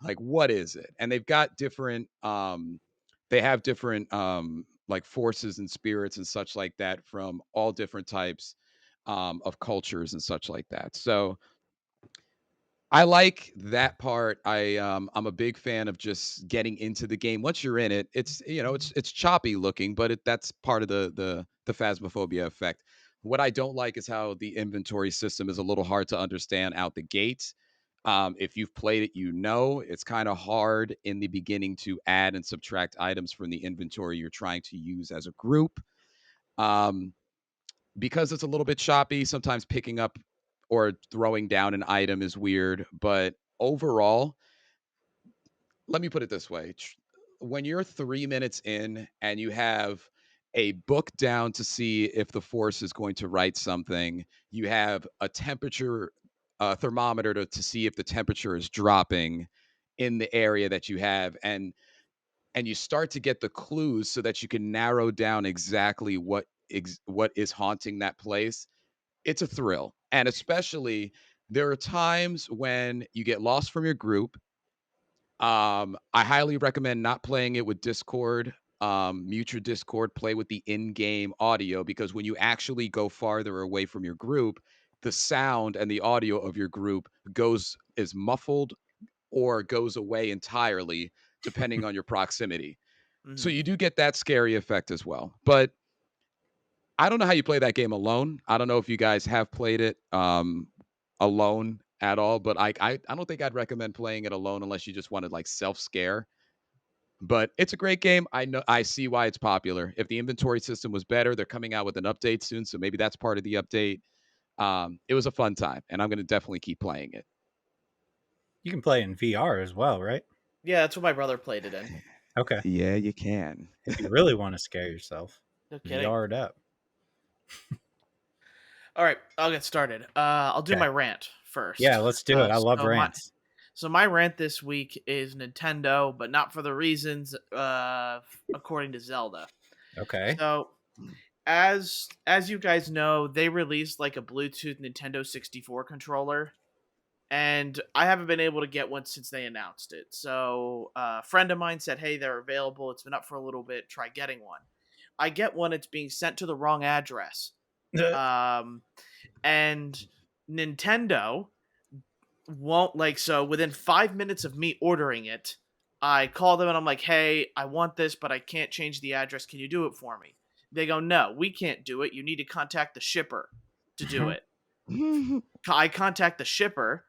Like, what is it? And they've got different they have different like forces and spirits and such like that from all different types of cultures and such like that. So I like that part. I'm a big fan of just getting into the game. Once you're in it, it's it's choppy looking, but that's part of the phasmophobia effect. What I don't like is how the inventory system is a little hard to understand out the gates. If you've played it, it's kind of hard in the beginning to add and subtract items from the inventory you're trying to use as a group. Um, because it's a little bit choppy, sometimes picking up or throwing down an item is weird. But overall, let me put it this way. When you're 3 minutes in and you have a book down to see if the force is going to write something, you have a temperature thermometer to see if the temperature is dropping in the area that you have, and you start to get the clues so that you can narrow down exactly what is haunting that place. It's a thrill. And especially there are times when you get lost from your group. I highly recommend not playing it with Discord. Mute your Discord, play with the in-game audio, because when you actually go farther away from your group, the sound and the audio of your group is muffled or goes away entirely depending on your proximity. So Mhm. you do get that scary effect as well. But I don't know how you play that game alone. I don't know if you guys have played it alone at all, but I don't think I'd recommend playing it alone unless you just wanted like self scare. But it's a great game. I see why it's popular. If the inventory system was better, they're coming out with an update soon, so maybe that's part of the update. It was a fun time, and I'm going to definitely keep playing it. You can play in VR as well, right? Yeah, that's what my brother played it in. Okay. Yeah, you can. If you really want to scare yourself, No kidding. VR it up. All right, I'll get started. I'll do Okay. my rant Yeah, first. let's do it. I love So my rants. rant this week is Nintendo, but not for the reasons according to Zelda. Okay. So as you guys know, they released like a Bluetooth Nintendo 64 controller, and I haven't been able to get one since they announced it. So a friend of mine said, "Hey, they're available. It's been up for a little bit. Try getting one." I get one. It's being sent to the wrong address. Um, and Nintendo won't like so within 5 minutes of me ordering it, I call them and I'm like, "Hey, I want this, but I can't change the address. Can you do it for me?" They go, "No, we can't do it. You need to contact the shipper to do it." I contact the shipper.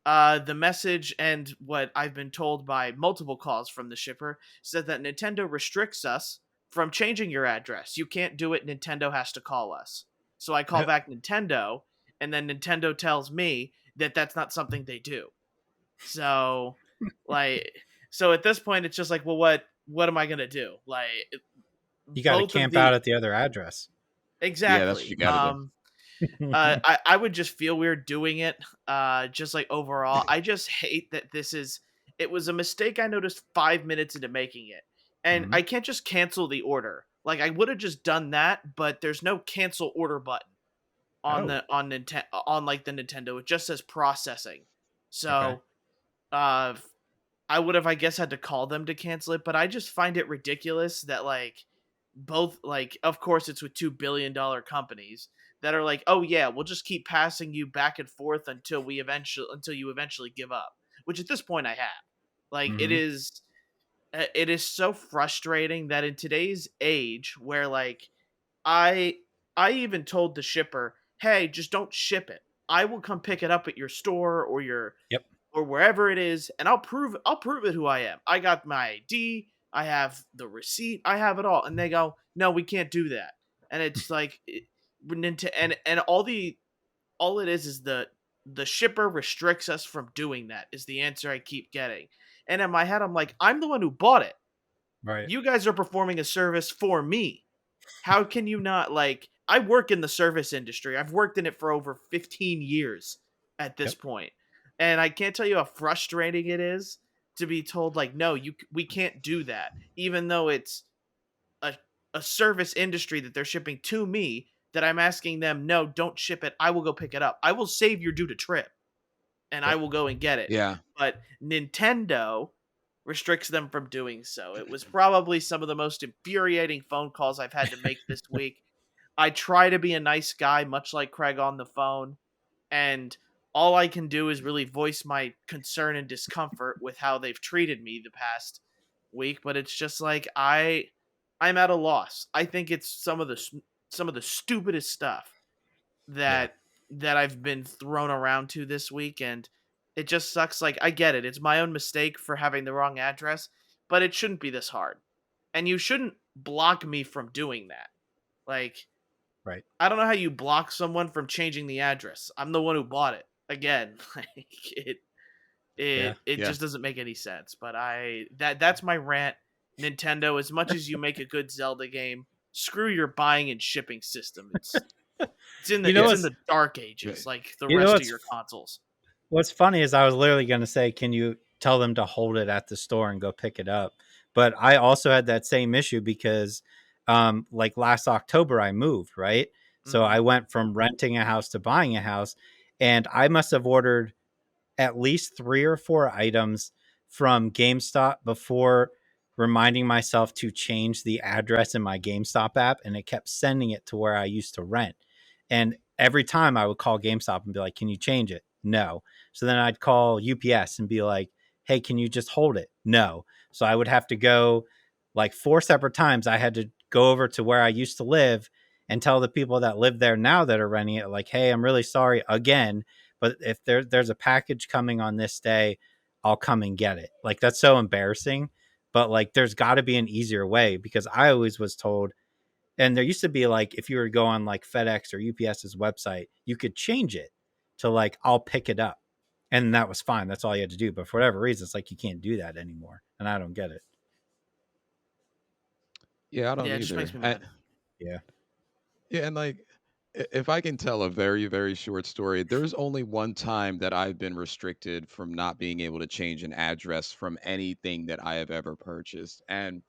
The message and what I've been told by multiple calls from the shipper said that Nintendo restricts us from changing your address. You can't do it. Nintendo has to call us. So I call back Nintendo, and then Nintendo tells me that that's not something they do. So, like, so at this point, it's just like, well, what am I gonna do? Like, You got to both of camp out the at the other address. Yeah, that's what exactly. you got to do. I would just feel weird doing it. Just like overall, I just hate that it was a mistake I noticed 5 minutes into making it. And Mhm. I can't just cancel the order. Like I would have just done that, but there's no cancel order button on Oh, the on Nintendo on like the Nintendo. It just says processing. okay. So uh I would have, I guess, had to call them to cancel it, but I just find it ridiculous that like both like of course it's with $2 billion companies that are like, oh yeah, we'll just keep passing you back and forth until you eventually give up. Which at this point I have. Like Hmm. it is so frustrating that in today's age where like I I even told the shipper, hey, just don't ship it. I will come pick it up at your store Yep. or wherever it is, and I'll prove it who I am. I got my ID, I have the receipt, I have it all. And they go, no, we can't do that. And it's like and all it is the shipper restricts us from doing that is the answer I keep getting. And in my head, I'm like, I'm the one who bought it. Right. You guys are performing a service for me. How can you not like I work in the service industry. I've worked in it for over 15 years at this Yep. point. And I can't tell you how frustrating it is to be told like no, we can't do that even though it's a a service industry that they're shipping to me that I'm asking them no, don't ship it. I will go pick it up. I will save your due to trip. and I Yep. will go and get it. Yeah. But Nintendo restricts them from doing so. It was probably some of the most infuriating phone calls I've had to make this week. I try to be a nice guy, much like Craig on the phone, and all I can do is really voice my concern and discomfort with how they've treated me the past week. But it's just like I'm at a loss. I think it's some of the stupidest stuff Yeah. that I've been thrown around to this week, and it just sucks. Like, I get it. It's my own mistake for having the wrong address, but it shouldn't be this hard. And you shouldn't block me from doing that. Like, Right. I don't know how you block someone from changing the address. I'm the one who bought it. Again, like Yeah. it Yeah. just doesn't make any sense. But that's my rant. Nintendo, as much as you make a good Zelda game, screw your buying and shipping system. It's in You know the dark ages, like the You know rest of what's your consoles. What's funny is I was literally going to say, can you tell them to hold it at the store and go pick it up? But I also had that same issue because, like last October, I moved, right? So Mhm. I went from renting a house to buying a house, and I must have ordered at least 3 or 4 items from GameStop before reminding myself to change the address in my GameStop app, and it kept sending it to where I used to rent. And every time I would call GameStop and be like, "Can you change it?" No. So then I'd call UPS and be like, "Hey, can you just hold it?" No. So I would have to go like 4 separate times. I had to go over to where I used to live and tell the people that live there now that are renting it, like, "Hey, I'm really sorry again, but if there's a package coming on this day, I'll come and get it." Like, that's so embarrassing. But like, there's got to be an easier way, because I always was told, and there used to be like, if you were to go on like FedEx or UPS's website, you could change it to like, "I'll pick it up," and that was fine. That's all you had to do. But for whatever reason, it's like you can't do that anymore, and I don't get it. Yeah, I don't Yeah, it just makes either. me mad. Yeah. Yeah, and like, if I can tell a very, very short story, there's only one time that I've been restricted from not being able to change an address from anything that I have ever purchased. And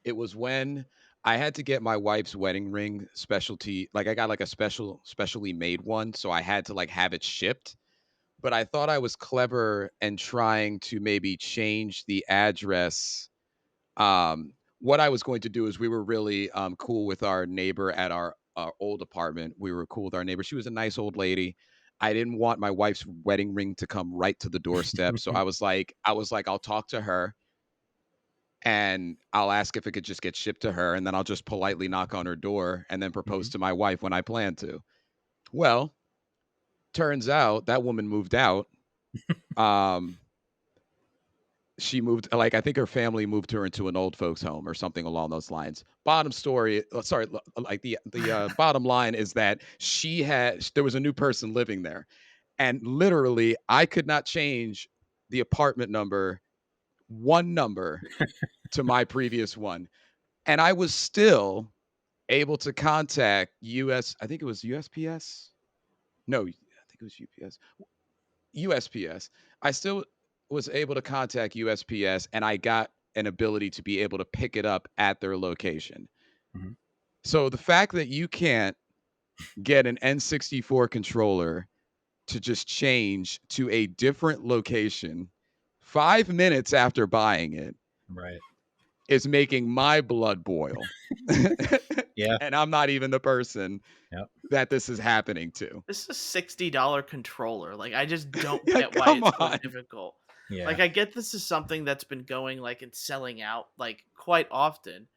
it was when I had to get my wife's wedding ring specialty. Like, I got like a specially made one. So I had to like have it shipped. But I thought I was clever and trying to maybe change the address. What I was going to do is, we were really cool with our neighbor at our old apartment. We were cool with our neighbor. She was a nice old lady. I didn't want my wife's wedding ring to come right to the doorstep, so I was like, I'll talk to her and I'll ask if it could just get shipped to her, and then I'll just politely knock on her door and then propose Mhm. to my wife when I plan to. Well, turns out that woman moved out. Um, she moved, like, I think her family moved her into an old folks home or something along those lines. Bottom story, sorry, like, the bottom line is that there was a new person living there, and literally I could not change the apartment number, one number, to my previous one, and I was still able to contact I think it was USPS. No, I think it was UPS. USPS. I still was able to contact USPS, and I got an ability to be able to pick it up at their location. Mhm. So the fact that you can't get an N64 controller to just change to a different location 5 minutes after buying it Right. is making my blood boil. Yeah. And I'm not even the person Yep. that this is happening to. This is a $60 controller. Like, I just don't Yeah, get why come it's so on. difficult. Yeah. Like, I get this is something that's been going like and selling out like quite often.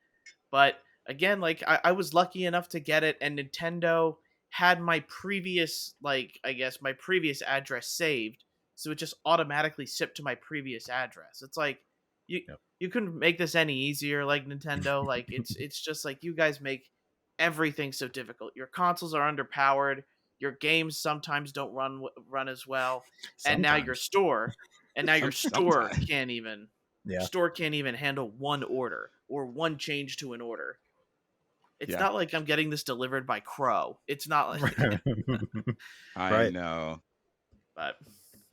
But again, like I was lucky enough to get it, and Nintendo had my previous, like, I guess my previous address saved, so it just automatically shipped to my previous address. It's like you Yep. you couldn't make this any easier, like Nintendo. Like it's just like you guys make everything so difficult. Your consoles are underpowered. Your games sometimes don't run as well, and now your Sometimes. store and now your store Sometimes. can't even Yeah. handle one order or one change to an order. It's Yeah, not like I'm getting this delivered by Crow. It's not like, I Right. know. but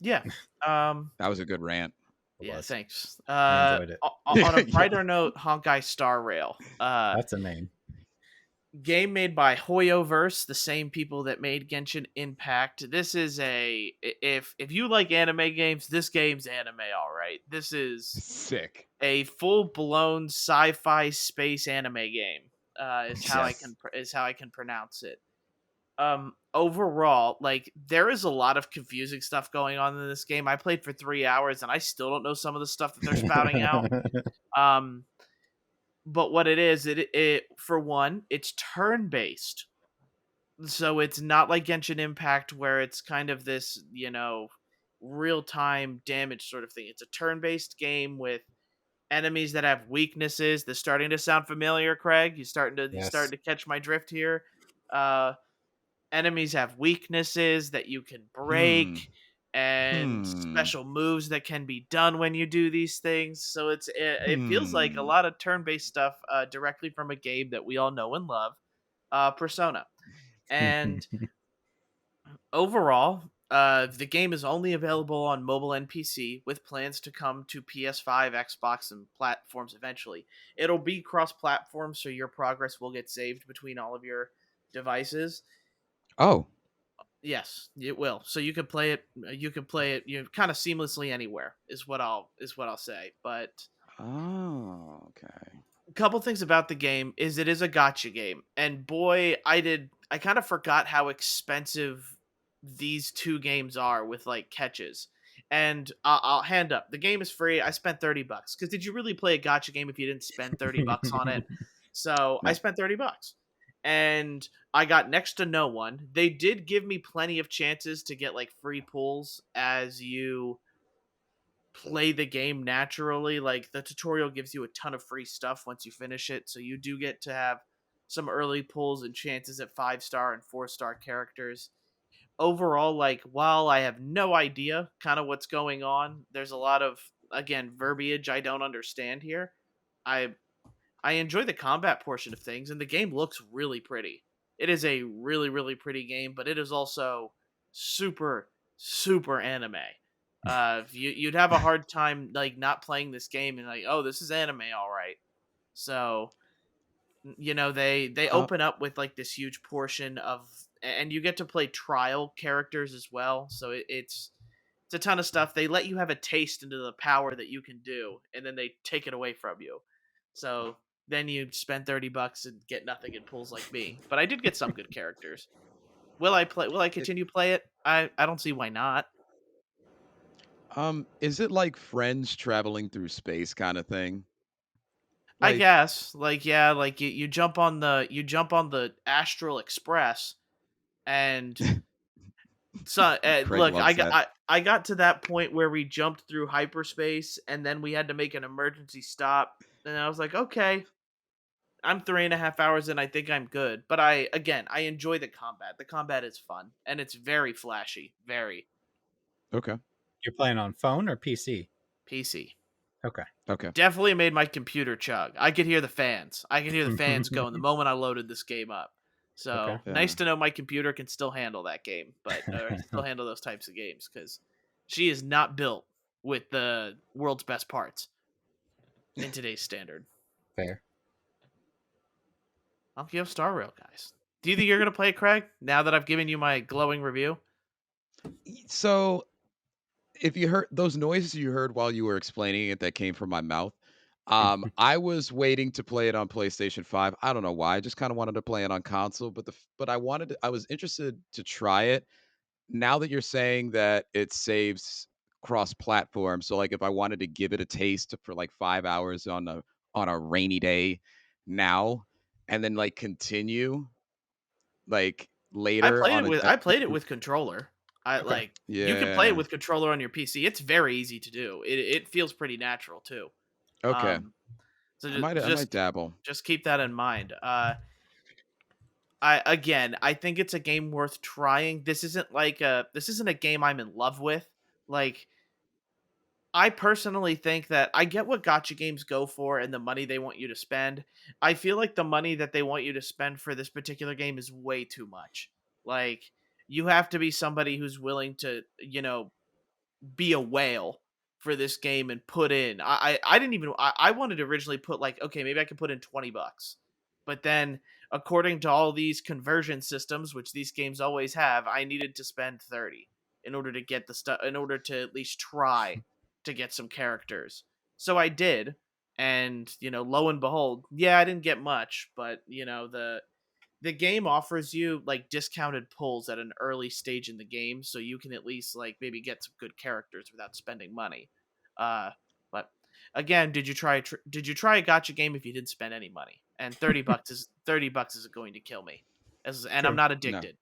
yeah. Um, That was a good rant. It yeah, was. thanks. I enjoyed it. On a Yeah. brighter note, Honkai Star Rail. That's a name. Game made by Hoyoverse, the same people that made Genshin Impact. This is if you like anime games, this game's anime, all right. This is Sick. a full blown sci-fi space anime game. Yes. Is how I can pronounce it. Overall, like there is a lot of confusing stuff going on in this game. I played for 3 hours and I still don't know some of the stuff that they're spouting out. Um, but what it is, it for one, it's turn based, so it's not like Genshin Impact where it's kind of this, real time damage sort of thing. It's a turn based game with enemies that have weaknesses. That's starting to sound familiar, Craig. You starting Yes. to catch my drift here. Uh, Enemies have weaknesses that you can Hmm. break and Hmm. special moves that can be done when you do these things. So it feels like a Hmm. lot of turn-based stuff directly from a game that we all know and love, Persona. And overall, the game is only available on mobile and PC, with plans to come to PS5, Xbox, and platforms eventually. It'll be cross-platform, so your progress will get saved between all of your devices. Oh. Yes, it will. So you can play it. You can play it. Kind of seamlessly anywhere. Is what I'll say. But Oh. Okay. a couple things about the game is it is a gotcha game, and boy, I kind of forgot how expensive these two games are with like catches. And I'll hand up. The game is free. I spent $30 because did you really play a gotcha game if you didn't spend $30 on it? So I No. spent $30, and I got next to no one. They did give me plenty of chances to get like free pulls as you play the game naturally. Like the tutorial gives you a ton of free stuff once you finish it, so you do get to have some early pulls and chances at 5-star and 4-star characters. Overall, like while I have no idea kind of what's going on, there's a lot of again verbiage I don't understand here. I I enjoy the combat portion of things, and the game looks really pretty. It is a really, really pretty game, but it is also super, super anime. You'd have a hard time like not playing this game and like, oh, this is anime, all right. So they Uh. open up with like this huge portion of, and you get to play trial characters as well. So it's a ton of stuff. They let you have a taste into the power that you can do, and then they take it away from you. So then you spend $30 and get nothing in pulls like me. But I did get some good characters. Will I It, continue play it? I don't see why not. is it like friends traveling through space kind of thing? I Like, guess. Like yeah, like you jump on the Astral Express, and so Craig look, loves that. I got to that point where we jumped through hyperspace and then we had to make an emergency stop, and I was like, okay, I'm 3.5 hours in. I think I'm good. But I enjoy the combat. The combat is fun and it's very flashy. Very Okay. You're playing on phone or PC? PC. Okay. Okay. Definitely made my computer chug. I could hear the fans. I could hear the fans going the moment I loaded this game up. Okay. So Yeah. nice to know my computer can still handle that game, but or still handle those types of games because she is not built with the world's best parts in today's standard. Fair. Honkai Star Rail, guys. Do you think you're gonna play it, Craig? Now that I've given you my glowing review. So, if you heard those noises you heard while you were explaining it that came from my mouth, I was waiting to play it on PlayStation 5. I don't know why. I just kind of wanted to play it on console, but I was interested to try it. Now that you're saying that it saves cross-platform, so like if I wanted to give it a taste for like 5 hours on a rainy day now and then like continue like later on a I played it with controller. I Okay. like you can play it yeah. with controller on your PC. It's very easy to do. It feels pretty natural too. Okay. Um, so I might dabble. just keep that in mind. I think it's a game worth trying. This isn't a game I'm in love with. Like I personally think that I get what gotcha games go for and the money they want you to spend. I feel like the money that they want you to spend for this particular game is way too much. Like you have to be somebody who's willing to, be a whale for this game and put in. I didn't even I wanted to originally put like, okay, maybe I could put in $20. But then according to all these conversion systems, which these games always have, I needed to spend 30 in order to get the stuff, in order to at least try to get some characters. So I did, and lo and behold, yeah, I didn't get much, but the game offers you like discounted pulls at an early stage in the game, so you can at least like maybe get some good characters without spending money. But again, did you try a gotcha game if you didn't spend any money? And $30 isn't going to kill me, and I'm True. not No. addicted.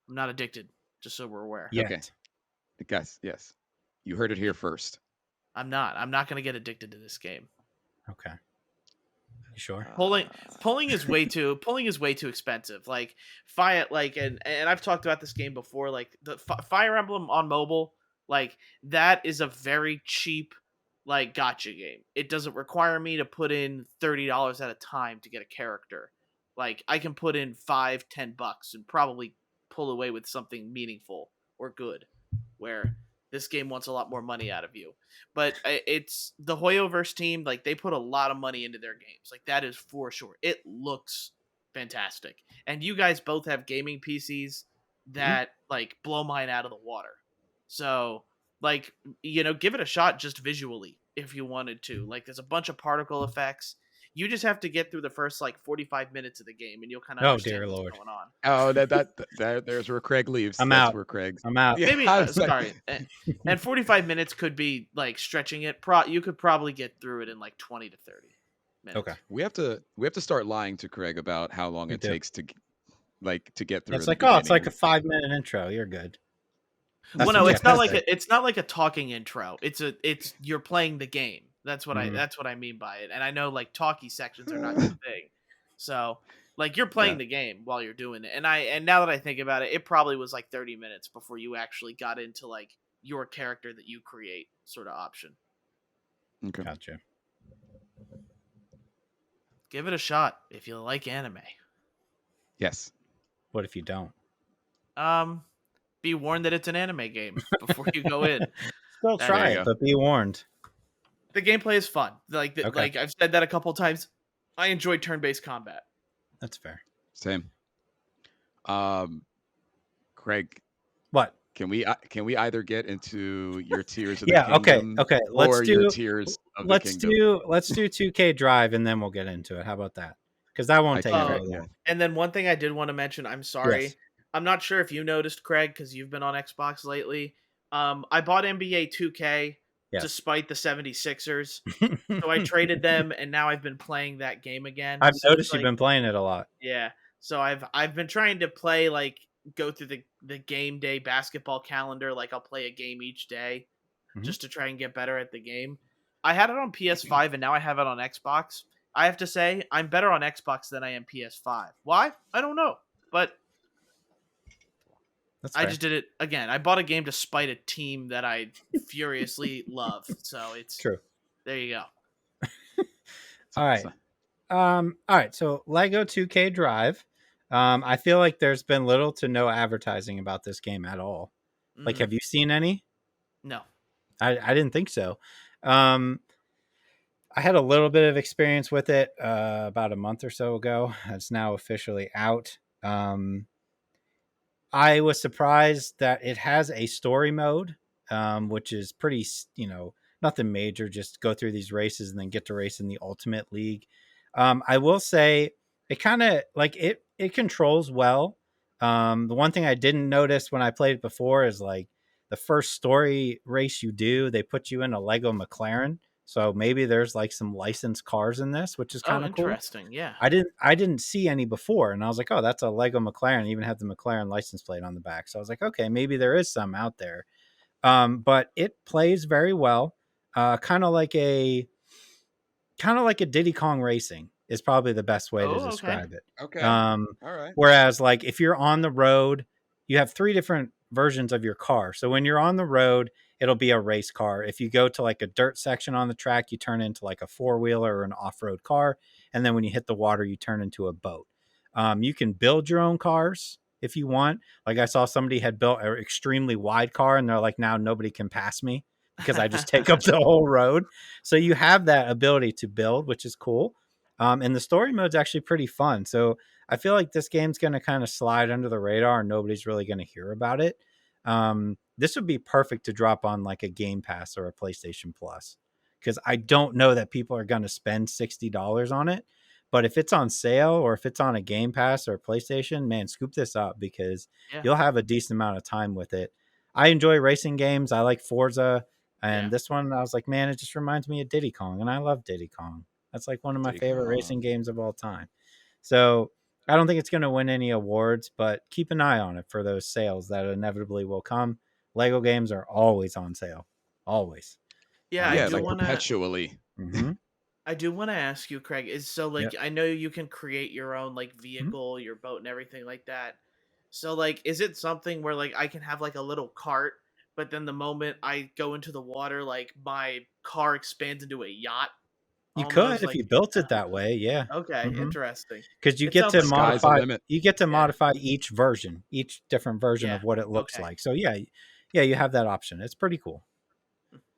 I'm not addicted. Just so we're aware. Yet. Okay. Guys, yes. You heard it here first. I'm not going to get addicted to this game. Okay. You sure? Pulling is way too expensive. Like and I've talked about this game before. Like the Fire Emblem on mobile, like that is a very cheap like gotcha game. It doesn't require me to put in $30 at a time to get a character. Like I can put in $5-10 and probably pull away with something meaningful or good. Where this game wants a lot more money out of you. But it's the Hoyoverse team, like they put a lot of money into their games. Like that is for sure. It looks fantastic. And you guys both have gaming PCs that like blow mine out of the water. So like, give it a shot just visually if you wanted to. Like there's a bunch of particle effects. You just have to get through the first like 45 minutes of the game, and you'll kind of understand what's going on. Oh, there's where Craig leaves. I'm That's out. where Craig's. I'm out. Yeah, Maybe sorry. And 45 minutes could be like stretching it. You could probably get through it in like 20 to 30 minutes. Okay. We have to start lying to Craig about how long it takes to get through. It's like, oh, it's like a 5-minute intro. You're good. Well, no, it's not like a talking intro. It's you're playing the game. That's what I mean by it. And I know like talkie sections are not your thing. So like you're playing the game while you're doing it. And now that I think about it, it probably was like 30 minutes before you actually got into like your character that you create sort of option. Okay. Gotcha. Give it a shot if you like anime. Yes. What if you don't? Be warned that it's an anime game before you go in. Still try it, but be warned. The gameplay is fun. Like I've said that a couple times. I enjoy turn-based combat. That's fair. Same. Craig, what? Can we either get into your tiers of the kingdom? Okay. Your tiers of the kingdom? Let's do 2K Drive and then we'll get into it. How about that? Because that won't take very long. And then one thing I did want to mention, I'm sorry. Yes. I'm not sure if you noticed, Craig, because you've been on Xbox lately. I bought NBA 2K despite the 76ers. So I traded them, and now I've been playing that game again. I've noticed you've been playing it a lot. Yeah. So I've been trying to play, like, go through the game day basketball calendar. Like, I'll play a game each day just to try and get better at the game. I had it on PS5, and now I have it on Xbox. I have to say, I'm better on Xbox than I am PS5. Why? I don't know. But I just did it again. I bought a game to spite a team that I furiously love. So it's true. There you go. All right. So Lego 2K Drive. I feel like there's been little to no advertising about this game at all. Like, have you seen any? No. I didn't think so. I had a little bit of experience with it about a month or so ago. It's now officially out. I was surprised that it has a story mode, which is pretty, nothing major. Just go through these races and then get to race in the Ultimate League. I will say it kind of like it controls well. The one thing I didn't notice when I played it before is like the first story race you do, they put you in a Lego McLaren. So maybe there's like some licensed cars in this, which is kind of cool. Interesting. Yeah. I didn't see any before, and I was like, oh, that's a Lego McLaren. It even had the McLaren license plate on the back. So I was like, okay, maybe there is some out there. But it plays very well. Kind of like a Diddy Kong Racing is probably the best way to describe it. Okay. All right. Whereas like if you're on the road, you have 3 different versions of your car. So when you're on the road, it'll be a race car. If you go to like a dirt section on the track, you turn into like a 4-wheeler or an off-road car. And then when you hit the water, you turn into a boat. You can build your own cars if you want. Like I saw somebody had built an extremely wide car and they're like, now nobody can pass me because I just take up the whole road. So you have that ability to build, which is cool. And the story mode's actually pretty fun. So I feel like this game's going to kind of slide under the radar and nobody's really going to hear about it. This would be perfect to drop on like a Game Pass or a PlayStation Plus, because I don't know that people are going to spend $60 on it. But if it's on sale or if it's on a Game Pass or PlayStation, man, scoop this up because Yeah. you'll have a decent amount of time with it. I enjoy racing games. I like Forza. And this one, I was like, man, it just reminds me of Diddy Kong. And I love Diddy Kong. That's like one of my favorite racing games of all time. So I don't think it's going to win any awards, but keep an eye on it for those sales that inevitably will come. Lego games are always on sale. Always. Yeah, Yeah, like perpetually. Mm-hmm. I do want to ask you, Craig, is so like I know you can create your own like vehicle, your boat and everything like that. So like is it something where like I can have like a little cart, but then the moment I go into the water, like my car expands into a yacht? You Almost could if like you built it that way, yeah. okay, interesting. Because you It get sounds to like Sky's the modify. limit. You get to modify each version, each different version Yeah, of what it looks okay. like. So yeah, you have that option. It's pretty cool.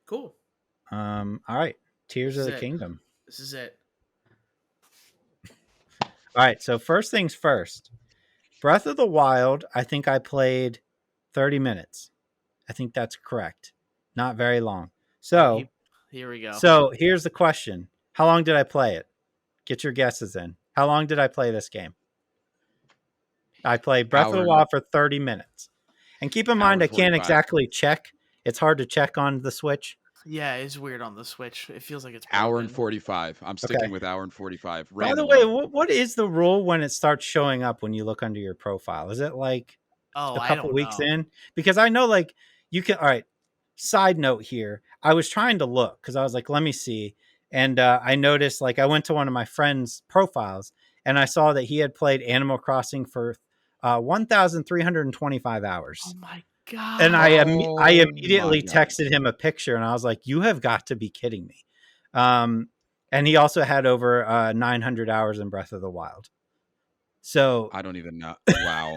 Cool. All right, Tears This of is the it. Kingdom. This is it. All right, so first things first. Breath of the Wild, I think I played 30 minutes. I think that's correct. Not very long. So, here we go. So here's the question. How long did I play it? Get your guesses in. How long did I play this game? I played Breath of the Wild for 30 minutes. And keep in mind, I can't exactly check. It's hard to check on the Switch. Yeah, it's weird on the Switch. It feels like it's hour broken. and 45. I'm sticking with hour and 45. By the Randomly. way, what is the rule when it starts showing up when you look under your profile? Is it like a couple weeks in? Because I know like you can. All right. Side note here. I was trying to look because I was like, let me see. And I noticed like I went to one of my friend's profiles and I saw that he had played Animal Crossing for 1,325 hours. Oh my God. And I immediately texted him a picture and I was like, you have got to be kidding me. And he also had over 900 hours in Breath of the Wild. So I don't even know. Wow.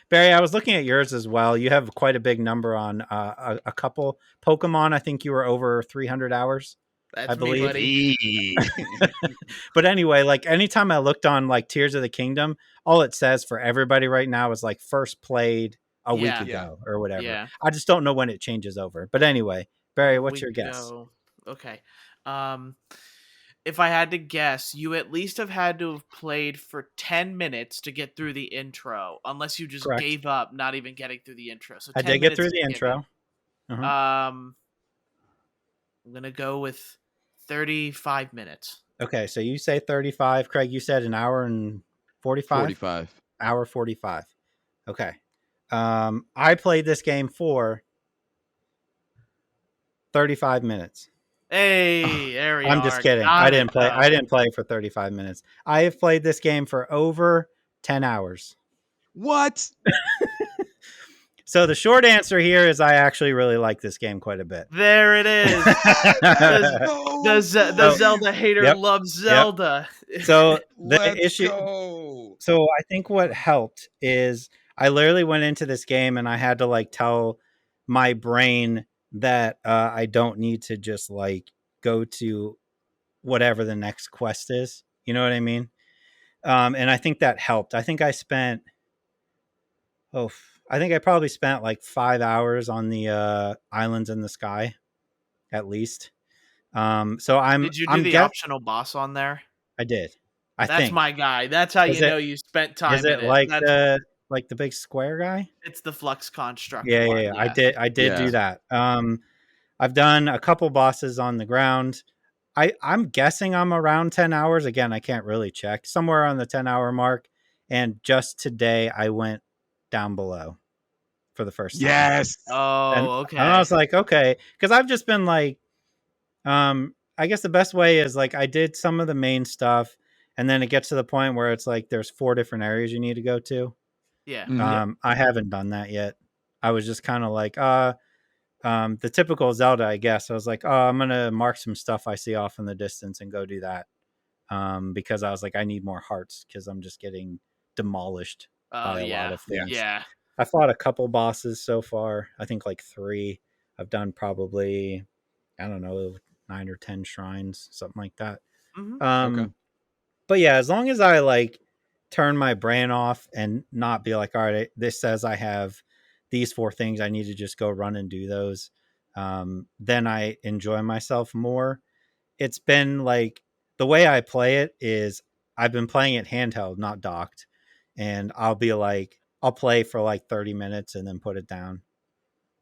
Barry, I was looking at yours as well. You have quite a big number on a couple Pokemon. I think you were over 300 hours. That's I believe. Me, buddy. But anyway, like anytime I looked on like Tears of the Kingdom, all it says for everybody right now is like first played a week ago or whatever. Yeah. I just don't know when it changes over. But anyway, Barry, what's your guess? Okay. If I had to guess, you at least have had to have played for 10 minutes to get through the intro, unless you just gave up not even getting through the intro. So I did get through the intro. I'm going to go with 35 minutes. Okay, so you say 35. Craig, you said an hour and 45? 45. Hour 45. Okay. I played this game for 35 minutes. Hey, there we are. I'm just kidding. I didn't play for 35 minutes. I have played this game for over 10 hours. What? So the short answer here is I actually really like this game quite a bit. There it is. The Zelda hater loves Zelda. Yep. So the issue. So I think what helped is I literally went into this game and I had to like tell my brain that I don't need to just like go to whatever the next quest is. You know what I mean? And I think that helped. I think I probably spent like 5 hours on the islands in the sky, at least. So Did you do the optional boss on there? I did. That's my guy. That's how you know you spent time. Is it like the big square guy? It's the Flux Construct. Yeah. I did do that. I've done a couple bosses on the ground. I'm guessing I'm around 10 hours. Again, I can't really check. Somewhere on the 10-hour mark. And just today I went down below for the first time. Yes. Okay. And I was like, okay. Because I've just been like, I guess the best way is like I did some of the main stuff. And then it gets to the point where it's like there's 4 different areas you need to go to. Yeah. I haven't done that yet. I was just kind of like, the typical Zelda, I guess. I was like, I'm going to mark some stuff I see off in the distance and go do that. Because I was like, I need more hearts because I'm just getting demolished by a lot of things. Yeah. I fought a couple bosses so far. I think like 3. I've done probably, I don't know, 9 or 10 shrines, something like that. Mm-hmm. But yeah, as long as I like turn my brain off and not be like, all right, this says I have these 4 things. I need to just go run and do those. Then I enjoy myself more. It's been like the way I play it is I've been playing it handheld, not docked. And I'll be like, I'll play for like 30 minutes and then put it down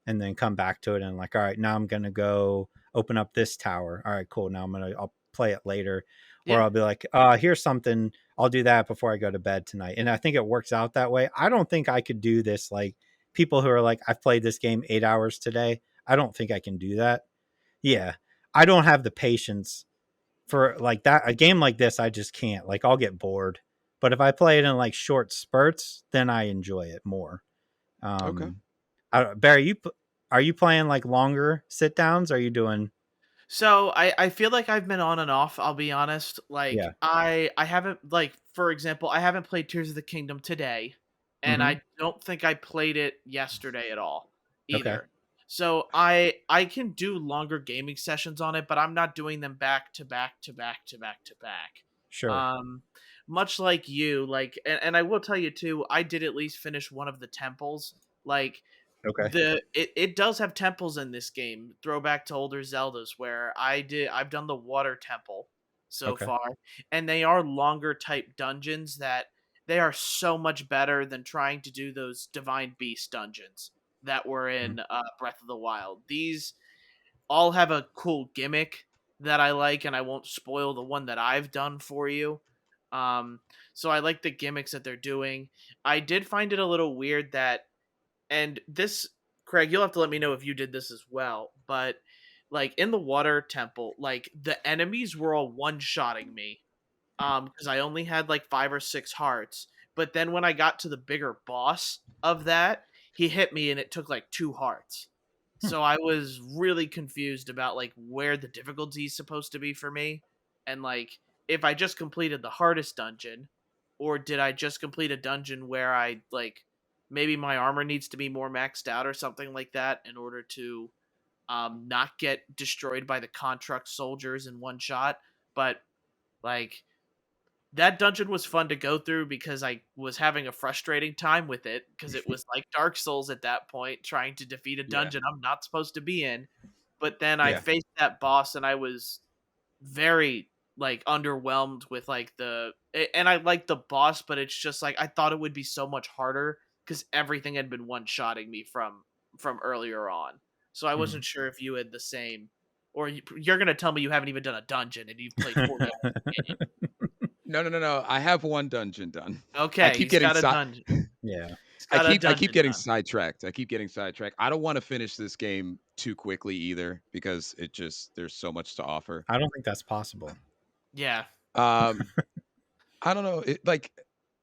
and then come back to it and like, all right, now I'm going to go open up this tower. All right, cool. Now I'll play it later. Or Yeah. I'll be like, here's something. I'll do that before I go to bed tonight. And I think it works out that way. I don't think I could do this. Like people who are like, I've played this game 8 hours today. I don't think I can do that. Yeah. I don't have the patience for like that. A game like this, I just can't. Like I'll get bored. But if I play it in like short spurts, then I enjoy it more. Okay. Barry, are you playing like longer sit downs? Are you doing? So I feel like I've been on and off, I'll be honest. Like Yeah. I haven't, like, for example, I haven't played Tears of the Kingdom today, and Mm-hmm. I don't think I played it yesterday at all Okay. either. So I can do longer gaming sessions on it, but I'm not doing them back to back to back to back to back. Sure. Um much like you, like, and I will tell you too, I did at least finish one of the temples. Like Okay. it does have temples in this game, throwback to older Zeldas, where I've done the water temple so Okay. far, and they are longer type dungeons that they are so much better than trying to do those divine beast dungeons that were Mm-hmm. in Breath of the Wild. These all have a cool gimmick that I like, and I won't spoil the one that I've done for you. um so I like the gimmicks that they're doing. I did find it a little weird that, and this, Craig, you'll have to let me know if you did this as well, but like in the water temple, like the enemies were all one-shotting me, because I only had like 5 or 6 hearts. But then when I got to the bigger boss of that, he hit me and it took like 2 hearts. So I was really confused about like where the difficulty is supposed to be for me, and like if I just completed the hardest dungeon, or did I just complete a dungeon where I like maybe my armor needs to be more maxed out or something like that in order to not get destroyed by the construct soldiers in one shot. But like that dungeon was fun to go through because I was having a frustrating time with it because it was like Dark Souls at that point, trying to defeat a Yeah. dungeon I'm not supposed to be in. But then I Yeah. faced that boss and I was very like underwhelmed with like and I like the boss, but it's just like I thought it would be so much harder because everything had been one-shotting me from earlier on. So I wasn't sure if you had the same, or you're gonna tell me you haven't even done a dungeon and you've played 40 hours of the game. No. I have one dungeon done. I Okay, keep he's getting got a dungeon. Yeah. He's I got a keep dungeon getting done. sidetracked. I keep getting sidetracked. I don't want to finish this game too quickly either because it just there's so much to offer. I don't think that's possible. Yeah. Um I don't know.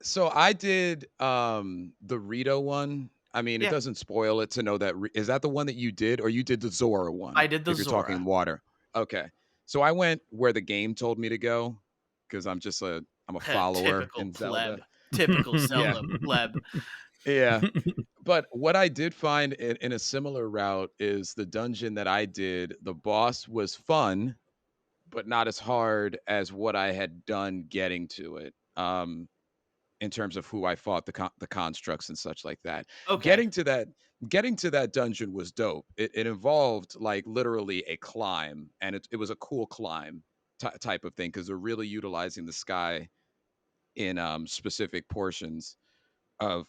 So I did the Rito one. I mean, it Yeah. doesn't spoil it to know that is that the one that you did or you did the Zora I one did the if you're Zora. talking water. Okay. So I went where the game told me to go because I'm a follower Typical in pleb. Zelda. Typical Yeah. Zelda pleb. Yeah. But what I did find in a similar route is the dungeon that I did, the boss was fun, but not as hard as what I had done getting to it. In terms of who I fought, the constructs and such like that. Okay. Getting to that getting to that dungeon was dope. It involved like literally a climb, and it was a cool climb type of thing because they're really utilizing the sky in specific portions of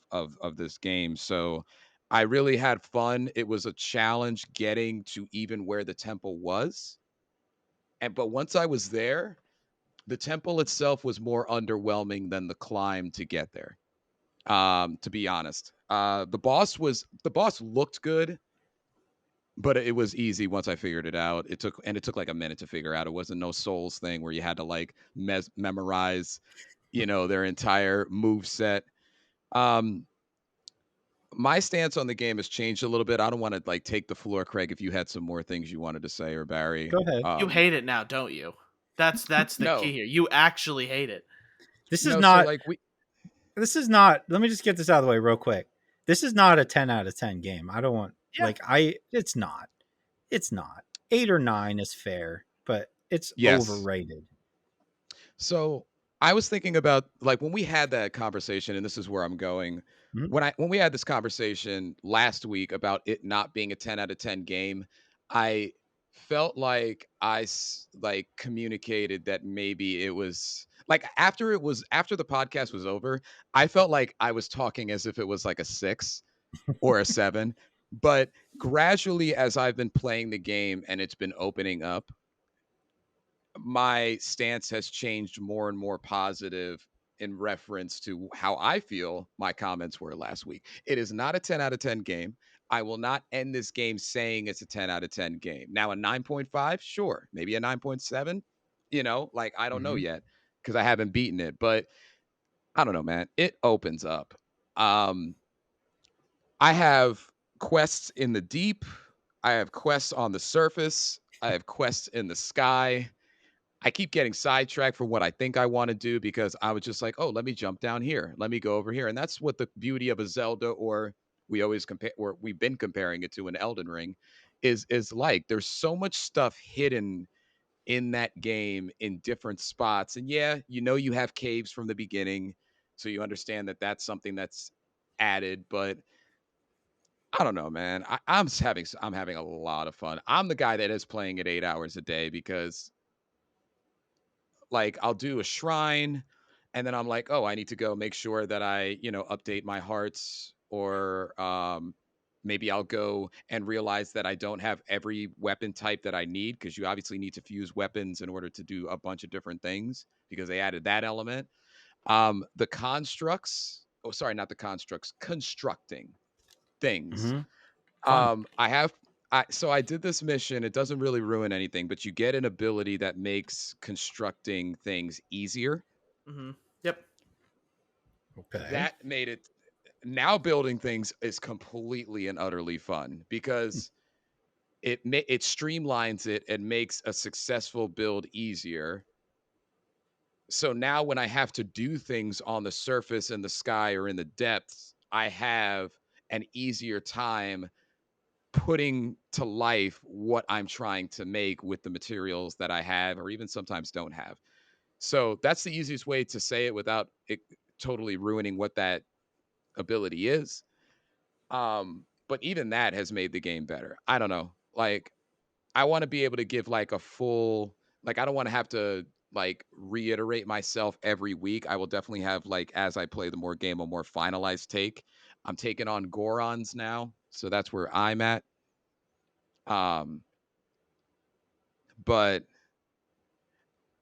this game. So I really had fun. It was a challenge getting to even where the temple was. And but once I was there, the temple itself was more underwhelming than the climb to get there. To be honest. The boss looked good, but it was easy once I figured it out. It took like a minute to figure out. It wasn't no Souls thing where you had to like memorize, their entire move set. Um, my stance on the game has changed a little bit. I don't want to like take the floor, Craig, if you had some more things you wanted to say or Barry. Go ahead. You hate it now, don't you? That's the key No, here. You actually hate it. This is no. So not. like we, This is not. Let me just get this out of the way real quick. This is not a 10 out of 10 game. I don't want Yeah. It's not. It's not. 8 or 9 is fair, but it's yes. overrated. So I was thinking about like when we had that conversation, and this is where I'm going. Mhm. When we had this conversation last week about it not being a 10 out of 10 game, I felt like like communicated that maybe it was like after the podcast was over, I felt like I was talking as if it was like a 6 or a 7. But gradually as I've been playing the game and it's been opening up, my stance has changed more and more positive in reference to how I feel my comments were last week. It is not a 10 out of 10 game. I will not end this game saying it's a 10 out of 10 game. Now, a 9.5, sure. Maybe a 9.7. Like I don't know Mhm. yet because I haven't beaten it, but I don't know, man. It opens up. Um, I have quests in the deep, I have quests on the surface, I have quests in the sky. I keep getting sidetracked from what I think I want to do because I was just like, oh, let me jump down here. Let me go over here. And that's what the beauty of a Zelda, or we always compare, or we've been comparing it to an Elden Ring, is like there's so much stuff hidden in that game in different spots. And yeah, you have caves from the beginning. So you understand that that's something that's added, but I don't know, man. I'm having a lot of fun. I'm the guy that is playing it 8 hours a day because like I'll do a shrine and then I'm like, "Oh, I need to go make sure that I, update my hearts," or maybe I'll go and realize that I don't have every weapon type that I need because you obviously need to fuse weapons in order to do a bunch of different things because they added that element. The constructs, oh sorry, not the constructs, constructing things. Mhm. Fun. I have so I did this mission. It doesn't really ruin anything, but you get an ability that makes constructing things easier. Mm-hmm. Yep. Okay. That made it now building things is completely and utterly fun because it streamlines it and makes a successful build easier. So now when I have to do things on the surface in the sky or in the depths, I have an easier time putting to life what I'm trying to make with the materials that I have or even sometimes don't have. So that's the easiest way to say it without it totally ruining what that ability is. But even that has made the game better. I don't know. Like I want to be able to give like a full like I don't want to have to like reiterate myself every week. I will definitely have like as I play the more game a more finalized take. I'm taking on Gorons now, so that's where I'm at. Um but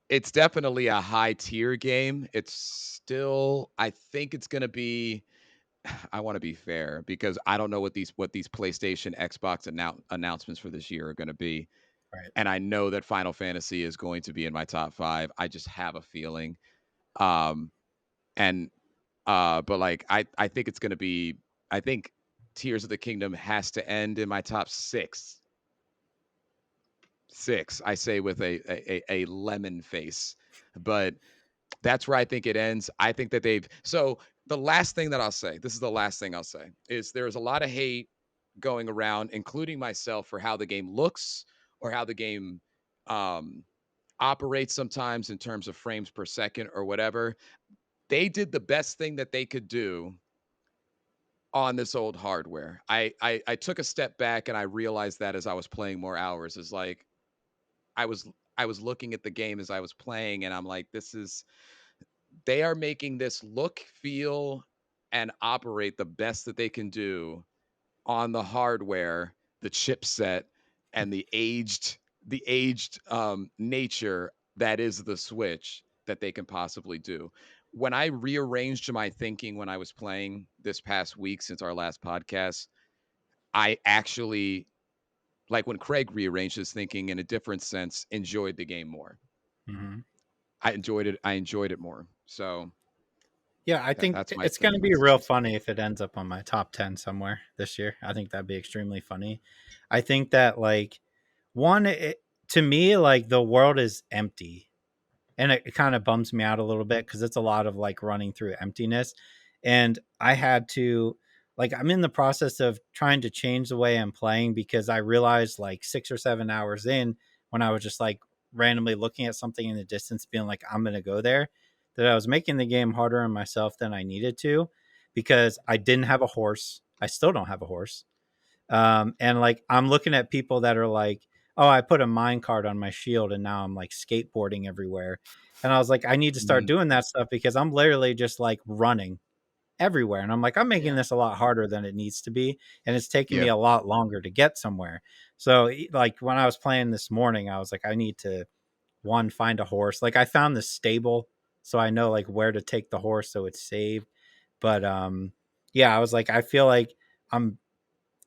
it's definitely a high tier game. It's still I think it's going to be I want to be fair because I don't know what these PlayStation Xbox announcements for this year are going to be. Right. And I know that Final Fantasy is going to be in my top 5. I just have a feeling. Um and but like I think it's going to be I think Tears of the Kingdom has to end in my top 6. 6, I say with a lemon face. But that's where I think it ends. I think that they've so the last thing that I'll say, this is the last thing I'll say, is there's a lot of hate going around, including myself, for how the game looks or how the game um operates sometimes in terms of frames per second or whatever. They did the best thing that they could do on this old hardware. I took a step back and I realized that as I was playing more hours is like I was I was looking at the game as I was playing and I'm like this is they are making this look, feel, and operate the best that they can do on the hardware, the chipset, and the aged nature that is the Switch that they can possibly do. When I rearranged my thinking when I was playing this past week since our last podcast, I actually like when Craig rearranged his thinking in a different sense, enjoyed the game more. Mhm. I enjoyed it. I enjoyed it more. So Yeah, I think that's my it's going thing. to be real funny if it ends up on my top 10 somewhere this year. I think that'd be extremely funny. I think that, like, one, to me, like, the world is empty. And it kind of bums me out a little bit because it's a lot of like running through emptiness. And I had to, like, I'm in the process of trying to change the way I'm playing because I realized like 6 or 7 hours in when I was just like randomly looking at something in the distance, being like, I'm going to go there, that I was making the game harder on myself than I needed to, because I didn't have a horse. I still don't have a horse. And like, I'm looking at people that are like, oh, I put a mine cart on my shield and now I'm like skateboarding everywhere. And I was like, I need to start Mhm. doing that stuff, because I'm literally just like running everywhere. And I'm like, I'm making Yeah. this a lot harder than it needs to be. And it's taking me Yeah. a lot longer to get somewhere. So like, when I was playing this morning, I was like, I need to, one, find a horse. Like, I found the stable, so I know like where to take the horse so it's saved. But yeah, I was like, I feel like I'm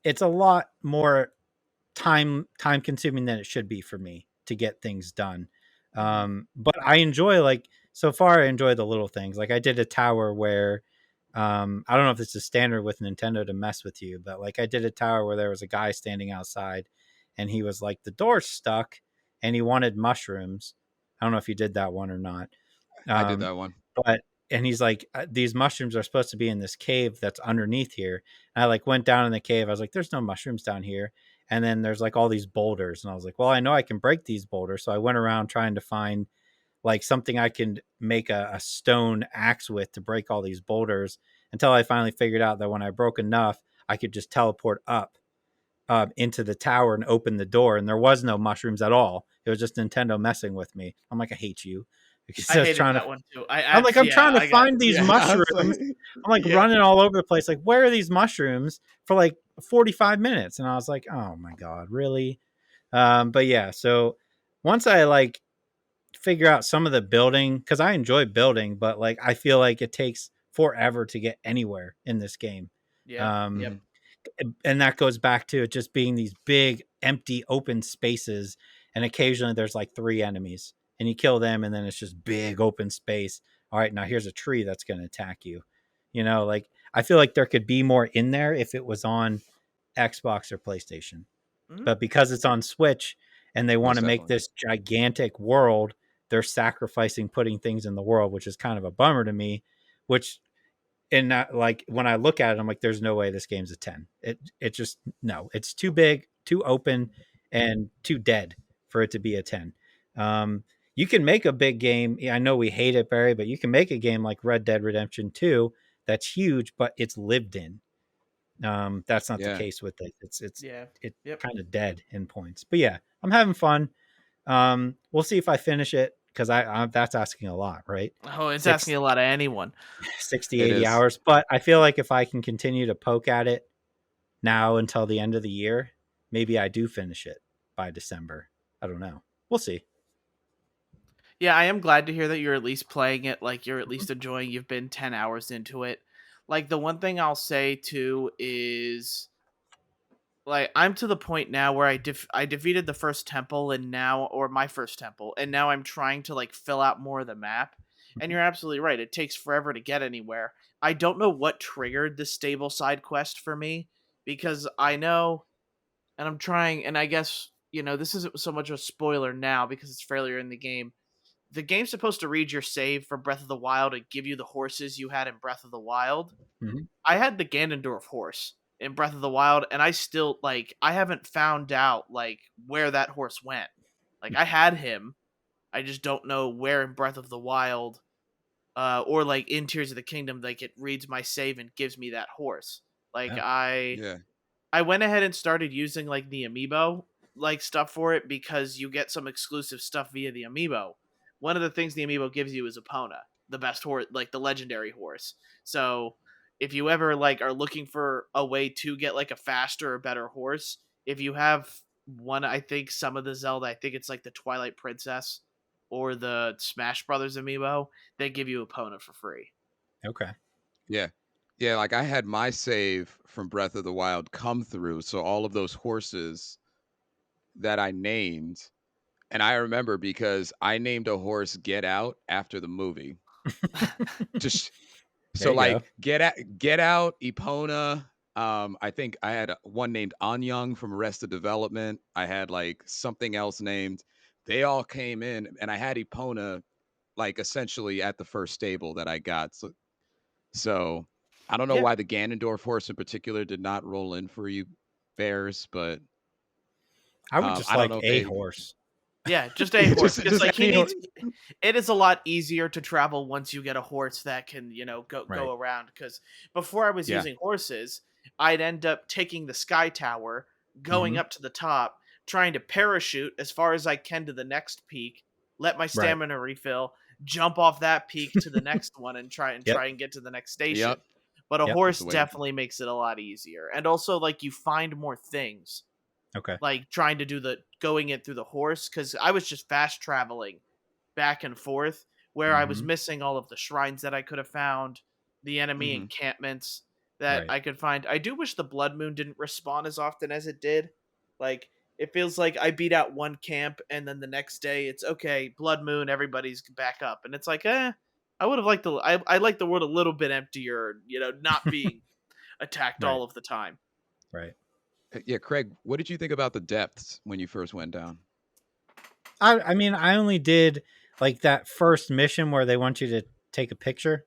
it's a lot more time consuming than it should be for me to get things done. Hmm. But I enjoy, like, so far I enjoy the little things. Like, I did a tower where I don't know if it's a standard with Nintendo to mess with you, but like, I did a tower where there was a guy standing outside and he was like, the door's stuck and he wanted mushrooms. I don't know if you did that one or not. I did Um, that one. but and he's like, these mushrooms are supposed to be in this cave that's underneath here. And I like went down in the cave. I was like, there's no mushrooms down here. And then there's like all these boulders. And I was like, well, I know I can break these boulders. So I went around trying to find like something I can make a stone axe with to break all these boulders, until I finally figured out that when I broke enough, I could just teleport up into the tower and open the door. And there was no mushrooms at all. It was just Nintendo messing with me. I'm like, I hate you. Because I I was hated trying to that one too. I I'm like, actually, I'm yeah, trying to I got, find these Yeah, I was like, mushrooms. I'm like yeah. running all over the place. Like, where are these mushrooms for like 45 minutes? And I was like, oh my God, really? But yeah, so once I like figure out some of the building, because I enjoy building, but like, I feel like it takes forever to get anywhere in this game. yeah, Um, yep. Mhm. and that goes back to it just being these big empty open spaces, and occasionally there's like three enemies and you kill them and then it's just big open space. All right, now here's a tree that's going to attack you. Like, I feel like there could be more in there if it was on Xbox or PlayStation, Mhm. but because it's on Switch and they want Most to make definitely. this gigantic world, they're sacrificing putting things in the world, which is kind of a bummer to me. Which, and that, like, when I look at it, I'm like, there's no way this game's a 10. It just, no, it's too big, too open, and too dead for it to be a 10. Um, you can make a big game. I know we hate it, Barry, but you can make a game like Red Dead Redemption 2 that's huge, but it's lived in. That's not the Yeah. case with it. Yeah, It's yep. kind of dead in points. But yeah, I'm having fun. We'll see if I finish it, because I that's asking a lot, right? Oh, it's Six asking a lot of anyone. 60, It 80 is. hours. But I feel like if I can continue to poke at it now until the end of the year, maybe I do finish it by December. I don't know. We'll see. Yeah, I am glad to hear that you're at least playing it, like, you're at Mhm. least enjoying, you've been 10 hours into it. Like, the one thing I'll say too is, like, I'm to the point now where I defeated the first temple, and now, or my first temple, and now I'm trying to like fill out more of the map. And Mhm. you're absolutely right. It takes forever to get anywhere. I don't know what triggered the stable side quest for me, because I know, and I'm trying, and I guess, this isn't so much a spoiler now because it's fairly in the game. The game's supposed to read your save for Breath of the Wild and give you the horses you had in Breath of the Wild. Mhm. I had the Ganondorf horse in Breath of the Wild, and I still, like, I haven't found out like where that horse went. Like, I had him, I just don't know where in Breath of the Wild, or like in Tears of the Kingdom, like it reads my save and gives me that horse. Like, Oh, Yeah. I went ahead and started using like the amiibo like stuff for it, because you get some exclusive stuff via the amiibo. One of the things the amiibo gives you is Epona, the best horse, like the legendary horse. So if you ever like are looking for a way to get like a faster or better horse, if you have one, I think some of the Zelda, I think it's like the Twilight Princess or the Smash Brothers amiibo, they give you Epona for free. okay. Yeah. Yeah, like I had my save from Breath of the Wild come through, so all of those horses that I named, and I remember because I named a horse Get Out after the movie. Just There so you go. like Get Out, Epona, I think I had one named Anyang from Arrested Development. I had like something else named. They all came in and I had Epona like essentially at the first stable that I got. So I don't know Yeah. why the Ganondorf horse in particular did not roll in for you bears, but I would just I don't like know if a they horse. Yeah, just a horse. Because just like he any needs. horse. It is a lot easier to travel once you get a horse that can, go Right. around. Because before I was Yeah. using horses, I'd end up taking the sky tower, going Mhm. up to the top, trying to parachute as far as I can to the next peak, let my Right. stamina refill, jump off that peak to the next one, and try Yep. and get to the next station. Yep. But a Yep. horse That's the way to do definitely makes it a lot easier, and also like you find more things. Okay. Like trying to do going it through the horse, because I was just fast traveling back and forth where I was Mhm. missing all of the shrines that I could have found, the enemy Mhm. encampments that Right. I could find. I do wish the blood moon didn't respawn as often as it did. Like it feels like I beat out one camp and then the next day it's okay, blood moon, everybody's back up, and it's like, I would have liked I like the world a little bit emptier, not being attacked Right. all of the time. Right. Yeah, Craig, what did you think about the depths when you first went down? I mean, I only did like that first mission where they want you to take a picture.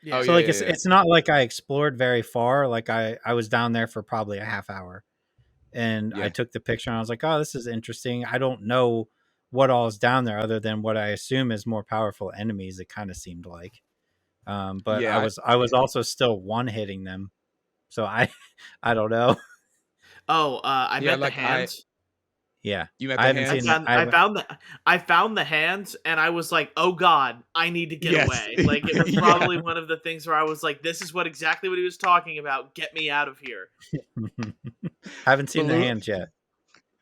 Yeah. Oh So yeah, like yeah, yeah. it's not like I explored very far. Like I was down there for probably a half hour, and I Yeah. took the picture and I was like, oh, this is interesting. I don't know what all is down there other than what I assume is more powerful enemies. It kind of seemed like, but Yeah. I was also still one hitting them. So I I don't know. Oh, I Yeah, met the like hands. Yeah, you met I the haven't I seen hands? that. found I found the I found the hands, and I was like, "Oh God, I need to get Yes. away." Like it was Yeah. probably one of the things where I was like, "This is exactly what he was talking about. Get me out of here." Haven't The seen the Lu- hands yet.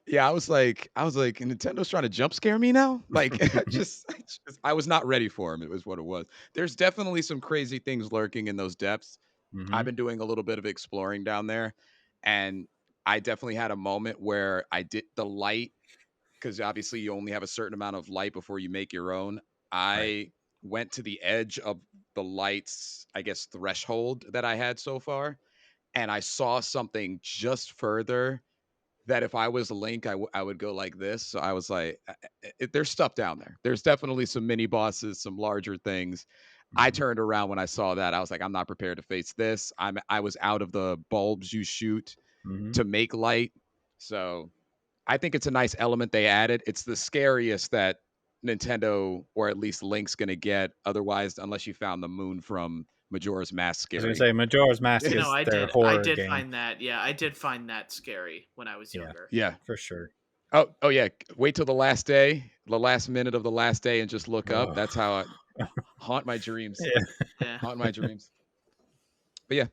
Yeah, I was like, Nintendo's trying to jump scare me now. Like, I was not ready for him. It was what it was. There's definitely some crazy things lurking in those depths. I've Hmm. been doing a little bit of exploring down there, and I definitely had a moment where I did the light, because obviously you only have a certain amount of light before you make your own. Right. I went to the edge of the light's, I guess, threshold that I had so far, and I saw something just further that if I was Link, I would go like this. So I was like, there's stuff down there. There's definitely some mini bosses, some larger things. I Hmm. turned around when I saw that. I was like, I'm not prepared to face this. I was out of the bulbs you shoot Hmm. to make light. So I think it's a nice element they added. It's the scariest that Nintendo, or at least Link's, gonna get. Otherwise, unless you found the moon from Majora's Mask I was gonna scary. say Majora's Mask No, is I their did. I horror did game. find that. Yeah, I did find that scary when I was Yeah, younger. Yeah. for sure. Oh yeah. Wait till the last day, the last minute of the last day, and just look up. Oh. That's how I haunt my dreams. Yeah. Yeah. Haunt my dreams. But yeah,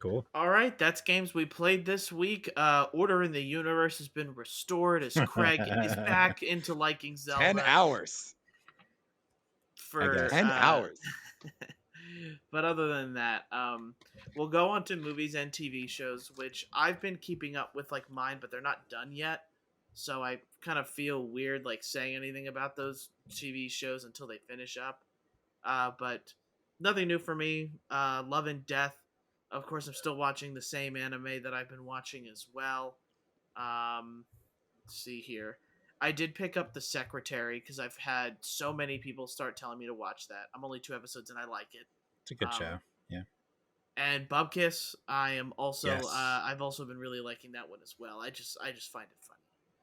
Cool. All right, that's games we played this week. Order in the Universe has been restored as Craig is back into liking 10 Zelda hours. I for guess. 10 hours. but other than that, we'll go on to movies and TV shows, which I've been keeping up with like mine, but they're not done yet. So I kind of feel weird like saying anything about those TV shows until they finish up. But nothing new for me. Love and Death. Of course, I'm still watching the same anime that I've been watching as well. Let's see here. I did pick up The Secretary because I've had so many people start telling me to watch that. I'm only 2 episodes and I like it. It's a good Um, show. Yeah. and Bubkiss, I am also. Yes. I've also been really liking that one as well. I just find it funny.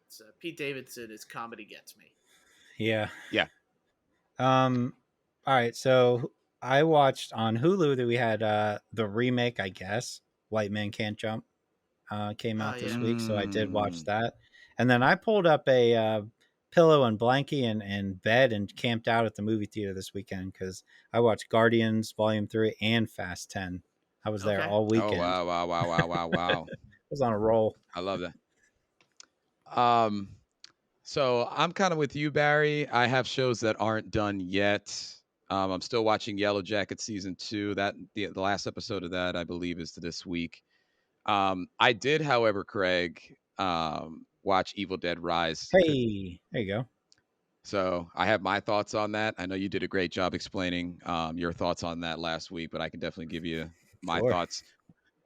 It's Pete Davidson. His comedy gets me. Yeah. Yeah. All right. So I watched on Hulu that we had the remake, I guess. White Man Can't Jump came Oh out this yeah. week, so I did watch Mm. that. And then I pulled up a pillow and blankie and bed and camped out at the movie theater this weekend because I watched Guardians Volume 3 and Fast 10. I was there Okay. all Oh weekend. wow, wow, wow, wow, wow, wow. I was on a roll. I love that. So I'm kind of with you, Barry. I have shows that aren't done yet. I'm still watching Yellow Jacket season 2. That the last episode of that, I believe, is this week. I did, however, Craig, watch Evil Dead Rise. Hey, there you go. So I have my thoughts on that. I know you did a great job explaining your thoughts on that last week, but I can definitely give you my Sure. thoughts.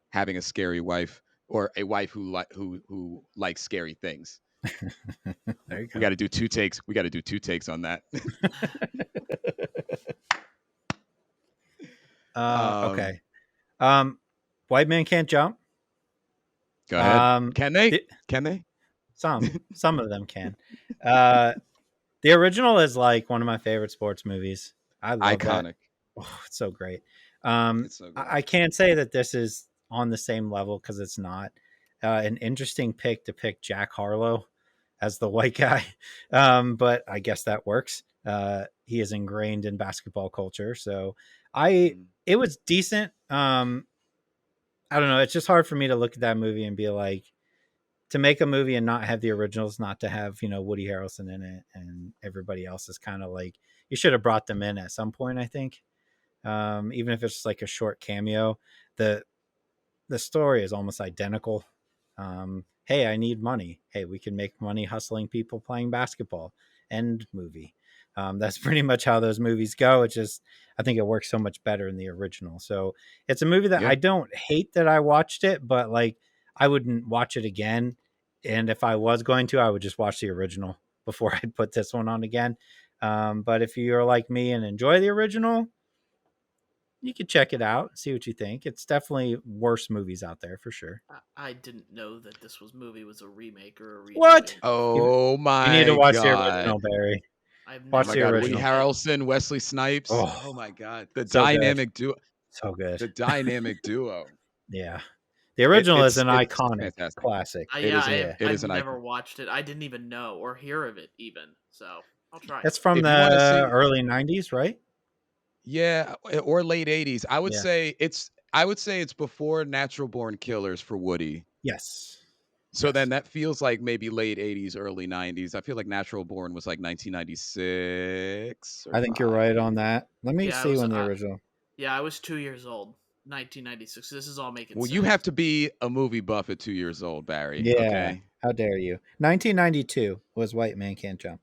Having a scary wife, or a wife who likes scary things. There you We go. got to do 2 takes. We got to do 2 takes on that. Okay. White Man Can't Jump. Go ahead. Can they? Di- Can they? Some of them can. Uh, the original is like one of my favorite sports movies. I love that. Iconic. Oh, it's so great. It's so good. I can't say that this is on the same level because it's not. An interesting pick to pick Jack Harlow as the white guy, but I guess that works. He is ingrained in basketball culture, so it was decent. I don't know. It's just hard for me to look at that movie and be like, to make a movie and not have the originals, not to have, Woody Harrelson in it and everybody else is kind of like, you should have brought them in at some point, I think. Even if it's like a short cameo, the story is almost identical. Hey, I need money. Hey, we can make money hustling people playing basketball. End movie. That's pretty much how those movies go. It's just, I think it works so much better in the original. So it's a movie that I don't hate that I watched it, but like I wouldn't watch it again. And if I was going to, I would just watch the original before I'd put this one on again. But if you're like me and enjoy the original, you could check it out, see what you think. It's definitely worse movies out there for sure. I didn't know that this movie was a remake or a redoing. What? Oh my! You need to watch God. the original, Barry. Watch the original. Woody Harrelson, Wesley Snipes. Oh my God, the so dynamic duo. So good. The dynamic duo. Yeah, the original is an iconic classic. I've never watched it. I didn't even know or hear of it even. So I'll try. It's from the early '90s, right? Yeah, or late '80s. I would say it's before Natural Born Killers for Woody. Yes. So then that feels like maybe late '80s, early '90s. I feel like Natural Born was like 1996. I think you're right on that. Let me see when the original. Yeah, I was 2 years old, 1996. This is all making sense. Well, you have to be a movie buff at 2 years old, Barry. Yeah. Okay? How dare you? 1992 was White Man Can't Jump.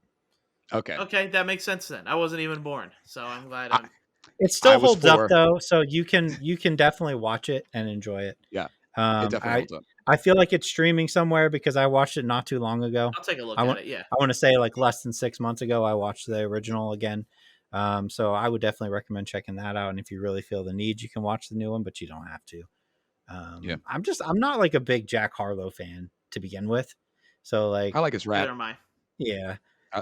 Okay, that makes sense then. I wasn't even born, so I'm glad. It still holds up though, so you can definitely watch it and enjoy it. Yeah, it definitely holds up. I feel like it's streaming somewhere because I watched it not too long ago. I'll take a look at it. Yeah, I want to say like less than 6 months ago, I watched the original again. So I would definitely recommend checking that out. And if you really feel the need, you can watch the new one, but you don't have to. I'm not like a big Jack Harlow fan to begin with. So like, I like his rap. Neither am I. Yeah,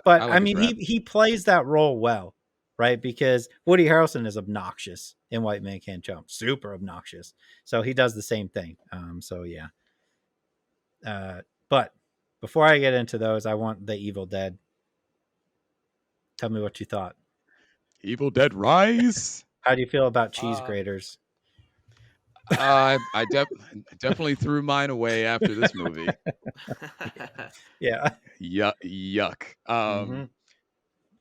but I mean, he plays that role well, right? Because Woody Harrelson is obnoxious in White Man Can't Jump, super obnoxious. So he does the same thing. So yeah. But before I get into those, I want the Evil Dead. Tell me what you thought. Evil Dead Rise. How do you feel about cheese graters? I definitely threw mine away after this movie. Yeah. Yuck.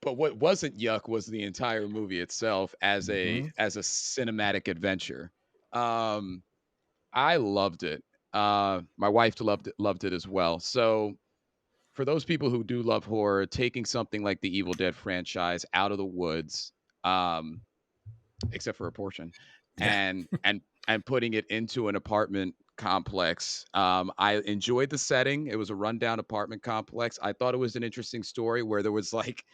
But what wasn't yuck was the entire movie itself as a cinematic adventure. I loved it. My wife loved it as well. So for those people who do love horror, taking something like the Evil Dead franchise out of the woods, except for a portion, and putting it into an apartment complex. I enjoyed the setting. It was a rundown apartment complex. I thought it was an interesting story where there was like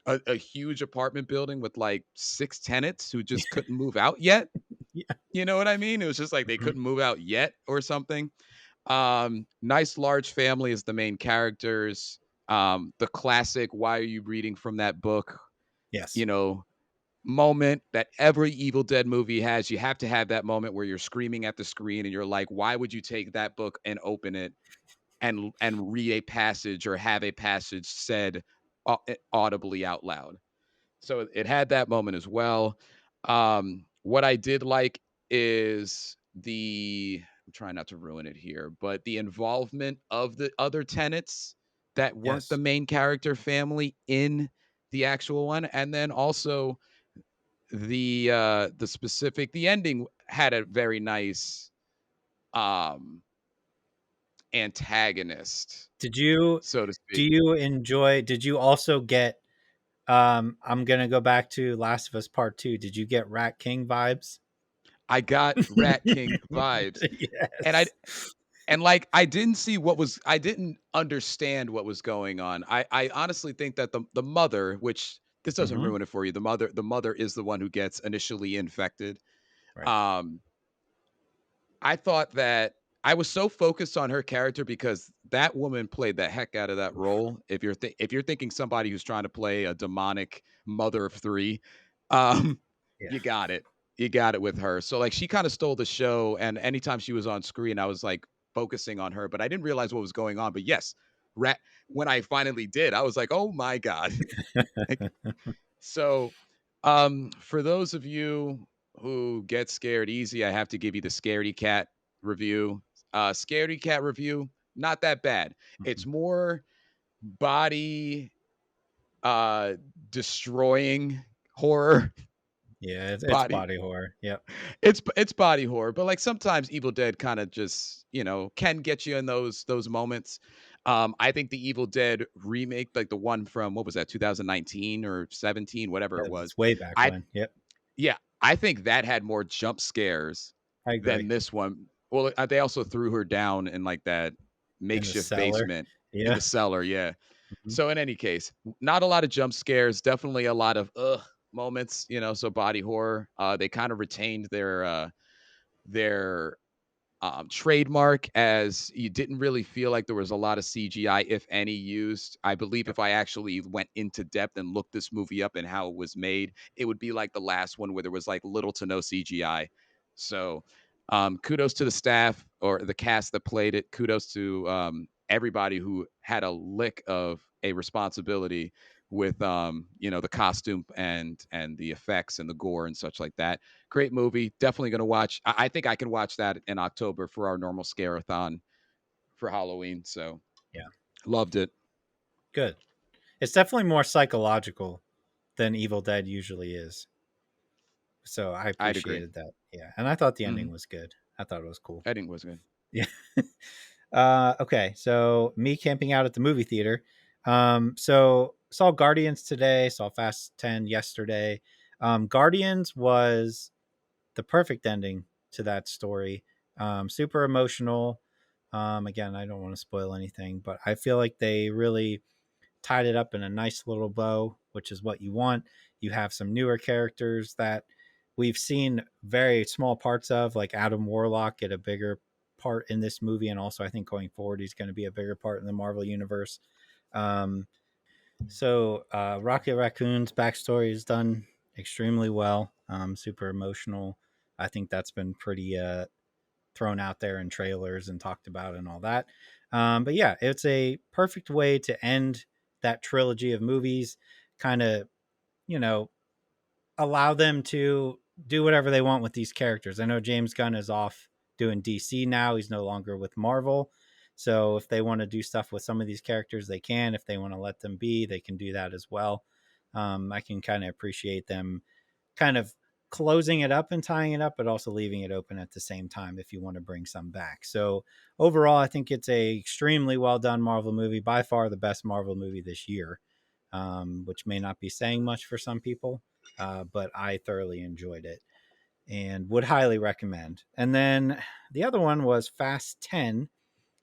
a huge apartment building with like 6 tenants who just couldn't move out yet. Yeah. You know what I mean? It was just like they couldn't move out yet or something. Nice large family as the main characters. The classic, why are you reading from that book? Yes. Moment that every Evil Dead movie has. You have to have that moment where you're screaming at the screen and you're like, why would you take that book and open it and read a passage or have a passage said audibly out loud? So it had that moment as well. What I did like is I'm trying not to ruin it here, but the involvement of the other tenants that weren't the main character family in the actual one. And then also the ending had a very nice antagonist. Did you so to speak? Did you also get I'm gonna go back to Last of Us Part 2. Did you get Rat King vibes? I got Rat King vibes. Yes. And I didn't understand what was going on. I honestly think that the mother, which this doesn't ruin it for you, the mother is the one who gets initially infected. Right. I thought that I was so focused on her character because that woman played the heck out of that role. If you're thinking somebody who's trying to play a demonic mother of three, um, Yeah. you got it. You got it with her. So like she kind of stole the show, and anytime she was on screen, I was like focusing on her, but I didn't realize what was going on. But yes, when I finally did, I was like, oh my god. Like, so, for those of you who get scared easy, I have to give you the Scaredy Cat review. Scaredy Cat review, not that bad. It's Mhm. more body uh destroying horror. Yeah, it's Body body horror. Yep. it's body horror, but like sometimes Evil Dead kind of just, can get you in those moments. I think the Evil Dead remake, like the one from what was that, 2019 or 17, whatever it Yeah, was. it's way back I when. Yep. Yeah, I think that had more jump scares I agree. than this one. Well, they also threw her down in like that In the makeshift cellar. basement in Yeah. the cellar. Yeah. Mhm. So in any case, not a lot of jump scares. Definitely a lot of moments. So body horror. They kind of retained their trademark, as you didn't really feel like there was a lot of CGI, if any, used. I believe Yep. if I actually went into depth and looked this movie up and how it was made, it would be like the last one where there was like little to no CGI. So, kudos to the staff or the cast that played it. Kudos to everybody who had a lick of a responsibility with the costume and the effects and the gore and such like that. Great movie. Definitely going to watch. I think I can watch that in October for our normal scare-a-thon for Halloween. So Yeah. loved it. Good. It's definitely more psychological than Evil Dead usually is. So I I'd agree. appreciated that. Yeah. And I thought the Hmm. ending was good. I thought it was cool. I think it was good. Yeah. Okay. So me camping out at the movie theater. So saw Guardians today, saw Fast 10 yesterday. Guardians was the perfect ending to that story. Super emotional. Again, I don't want to spoil anything, but I feel like they really tied it up in a nice little bow, which is what you want. You have some newer characters that we've seen very small parts of, like Adam Warlock get a bigger part in this movie, and also I think going forward he's going to be a bigger part in the Marvel universe. Rocket Raccoon's backstory is done extremely well. Super emotional. I think that's been pretty thrown out there in trailers and talked about and all that. But yeah, it's a perfect way to end that trilogy of movies. Kind of, you know, allow them to do whatever they want with these characters. I know James Gunn is off doing DC now. He's no longer with Marvel. So if they want to do stuff with some of these characters, they can. If they want to let them be, they can do that as well. I can kind of appreciate them kind of closing it up and tying it up, but also leaving it open at the same time if you want to bring some back. So overall, I think it's a extremely well done Marvel movie, by far the best Marvel movie this year, which may not be saying much for some people, but I thoroughly enjoyed it and would highly recommend. And then the other one was Fast 10.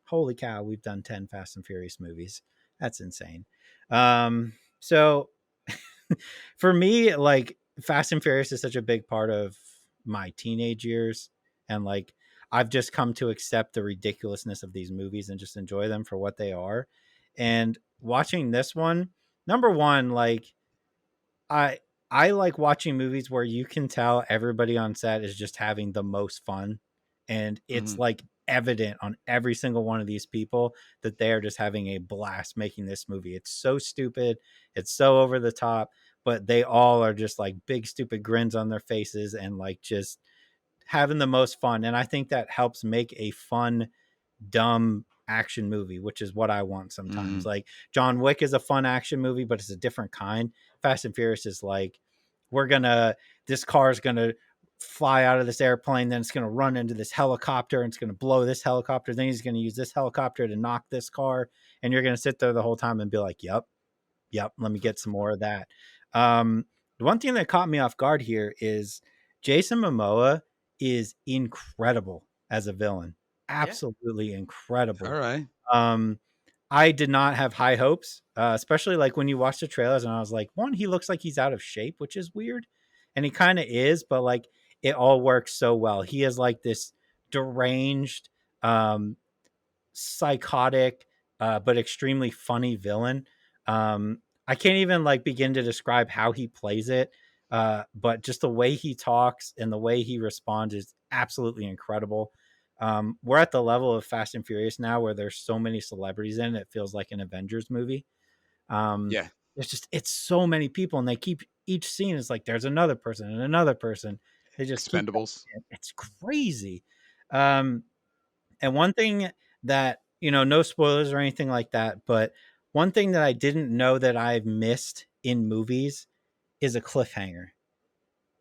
Holy cow, we've done 10 Fast and Furious movies. That's insane. So for me, like Fast and Furious is such a big part of my teenage years, and like I've just come to accept the ridiculousness of these movies and just enjoy them for what they are. And watching this one, number one, like I I like watching movies where you can tell everybody on set is just having the most fun, and it's Hmm. like evident on every single one of these people that they are just having a blast making this movie. It's so stupid, it's so over the top, but they all are just like big stupid grins on their faces and like just having the most fun. And I think that helps make a fun dumb action movie, which is what I want sometimes. Hmm. Like John Wick is a fun action movie, but it's a different kind. Fast and Furious is like, we're gonna, this car is gonna fly out of this airplane, then it's gonna run into this helicopter and it's gonna blow this helicopter, then he's gonna use this helicopter to knock this car, and you're gonna sit there the whole time and be like, yep, let me get some more of that. The one thing that caught me off guard here is Jason Momoa is incredible as a villain. Yeah. Absolutely All incredible. right. Um, I did not have high hopes, especially like when you watch the trailers, and I was like, one, he looks like he's out of shape, which is weird, and he kind of is, but like it all works so well. He is like this deranged, um, psychotic. but extremely funny villain. I can't even like begin to describe how he plays it, but just the way he talks and the way he responds is absolutely incredible. We're at the level of Fast and Furious now where there's so many celebrities in it, it feels like an Avengers movie. Yeah. It's so many people, and they keep each scene is like there's another person and another person. They just keep Expendables. it's crazy. Um, and one thing that, no spoilers or anything like that, but one thing that I didn't know that I've missed in movies is a cliffhanger.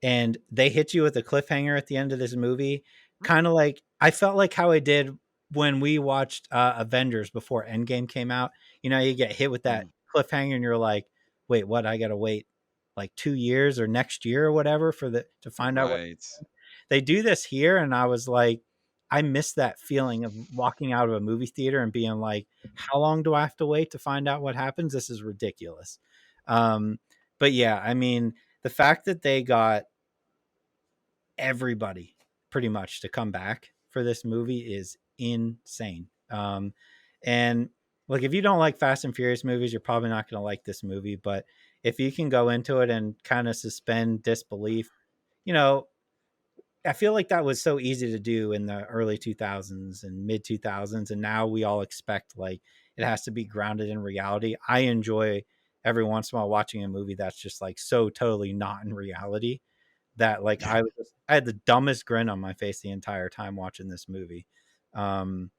And they hit you with a cliffhanger at the end of this movie, kind of like I felt like how I did when we watched Avengers before Endgame came out. You get hit with that cliffhanger and you're like, wait, what? I gotta wait like 2 years or next year or whatever to find out what Right. they do this here. And I was like, I miss that feeling of walking out of a movie theater and being like, how long do I have to wait to find out what happens? This is ridiculous. But yeah, I mean, the fact that they got everybody pretty much to come back for this movie is insane. And like, if you don't like Fast and Furious movies, you're probably not going to like this movie. But if you can go into it and kind of suspend disbelief, you know, I feel like that was so easy to do in the early 2000s and mid 2000s. And now we all expect like it has to be grounded in reality. I enjoy every once in a while watching a movie that's just like so totally not in reality that like I had the dumbest grin on my face the entire time watching this movie. Um,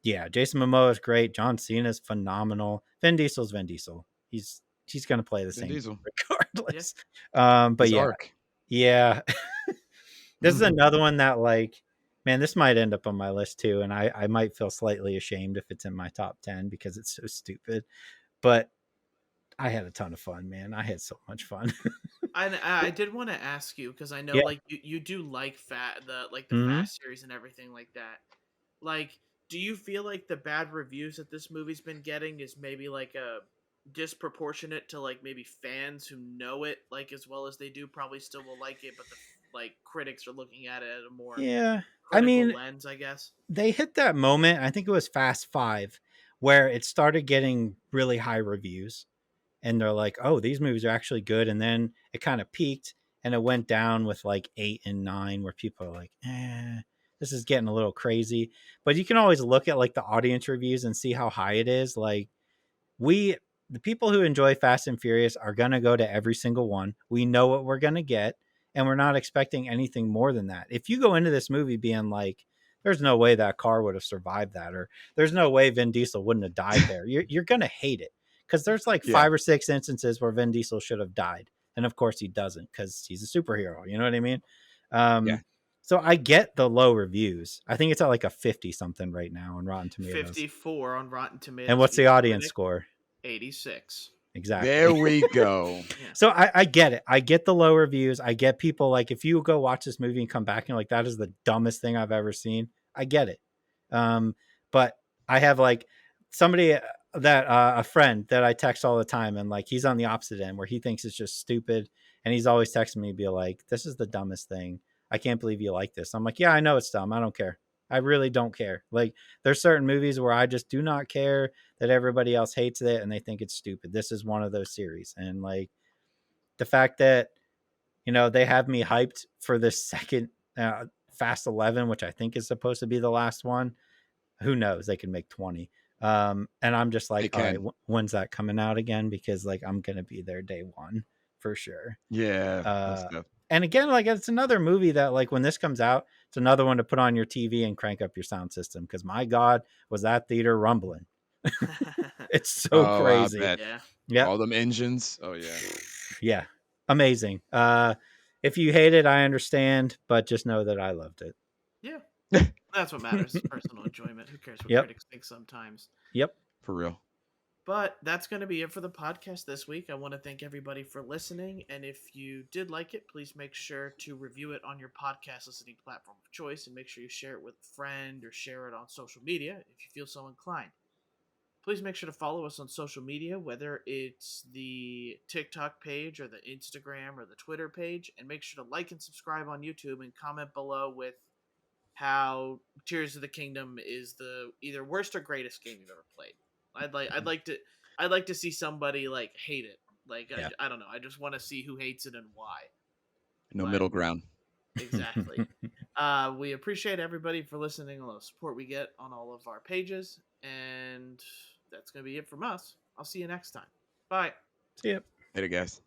yeah, Jason Momoa is great. John Cena is phenomenal. Vin Diesel's Vin Diesel. He's gonna play the Vin same Diesel. regardless. But His yeah, arc. yeah. This is another one that like, man, this might end up on my list too, and I might feel slightly ashamed if it's in my top 10 because it's so stupid. But I had a ton of fun, man. I had so much fun. I did want to ask you because I know Yeah. like you do like the Mm-hmm. Fast series and everything like that. Like, do you feel like the bad reviews that this movie's been getting is maybe like a disproportionate to like maybe fans who know it like as well as they do probably still will like it, but the like critics are looking at it at a more Yeah. I critical mean, lens, I guess. they hit that moment, I think it was Fast 5, where it started getting really high reviews. And they're like, oh, these movies are actually good. And then it kind of peaked and it went down with like 8 and 9, where people are like, this is getting a little crazy. But you can always look at like the audience reviews and see how high it is. Like, the people who enjoy Fast and Furious are going to go to every single one. We know what we're going to get, and we're not expecting anything more than that. If you go into this movie being like, there's no way that car would have survived that, or there's no way Vin Diesel wouldn't have died there, you're going to hate it, because there's like Yeah. 5 or 6 instances where Vin Diesel should have died. And of course he doesn't, because he's a superhero. You know what I mean? Yeah. So I get the low reviews. I think it's at like a 50 something right now on Rotten Tomatoes. 54 on Rotten Tomatoes. And what's the audience score? 86. Exactly. There we go. Yeah. So I get it. I get the low reviews. I get people like, if you go watch this movie and come back and you're like, that is the dumbest thing I've ever seen. I get it. But I have like somebody that a friend that I text all the time, and like he's on the opposite end where he thinks it's just stupid, and he's always texting me be like, this is the dumbest thing. I can't believe you like this. I'm like, yeah, I know it's dumb. I don't care. I really don't care. Like, there's certain movies where I just do not care that everybody else hates it and they think it's stupid. This is one of those series. And like the fact that, they have me hyped for this second Fast 11, which I think is supposed to be the last one. Who knows? They can make 20. And I'm just like, all right, when's that coming out again? Because like, I'm going to be there day one for sure. Yeah. And again, like, it's another movie that like when this comes out, it's another one to put on your TV and crank up your sound system. Cause my God, was that theater rumbling. It's so crazy. Yeah. All them engines. Oh yeah. Yeah. Amazing. If you hate it, I understand, but just know that I loved it. Yeah. That's what matters. Personal enjoyment. Who cares what critics think sometimes? Yep. For real. But that's going to be it for the podcast this week. I want to thank everybody for listening. And if you did like it, please make sure to review it on your podcast listening platform of choice, and make sure you share it with a friend or share it on social media if you feel so inclined. Please make sure to follow us on social media, whether it's the TikTok page or the Instagram or the Twitter page. And make sure to like and subscribe on YouTube, and comment below with how Tears of the Kingdom is the either worst or greatest game you've ever played. I'd like to see somebody like hate it. Like Yeah. I don't know. I just want to see who hates it and why. No But middle ground. exactly. We appreciate everybody for listening, all the support we get on all of our pages, and that's gonna be it from us. I'll see you next time. Bye. See ya. Later, guys.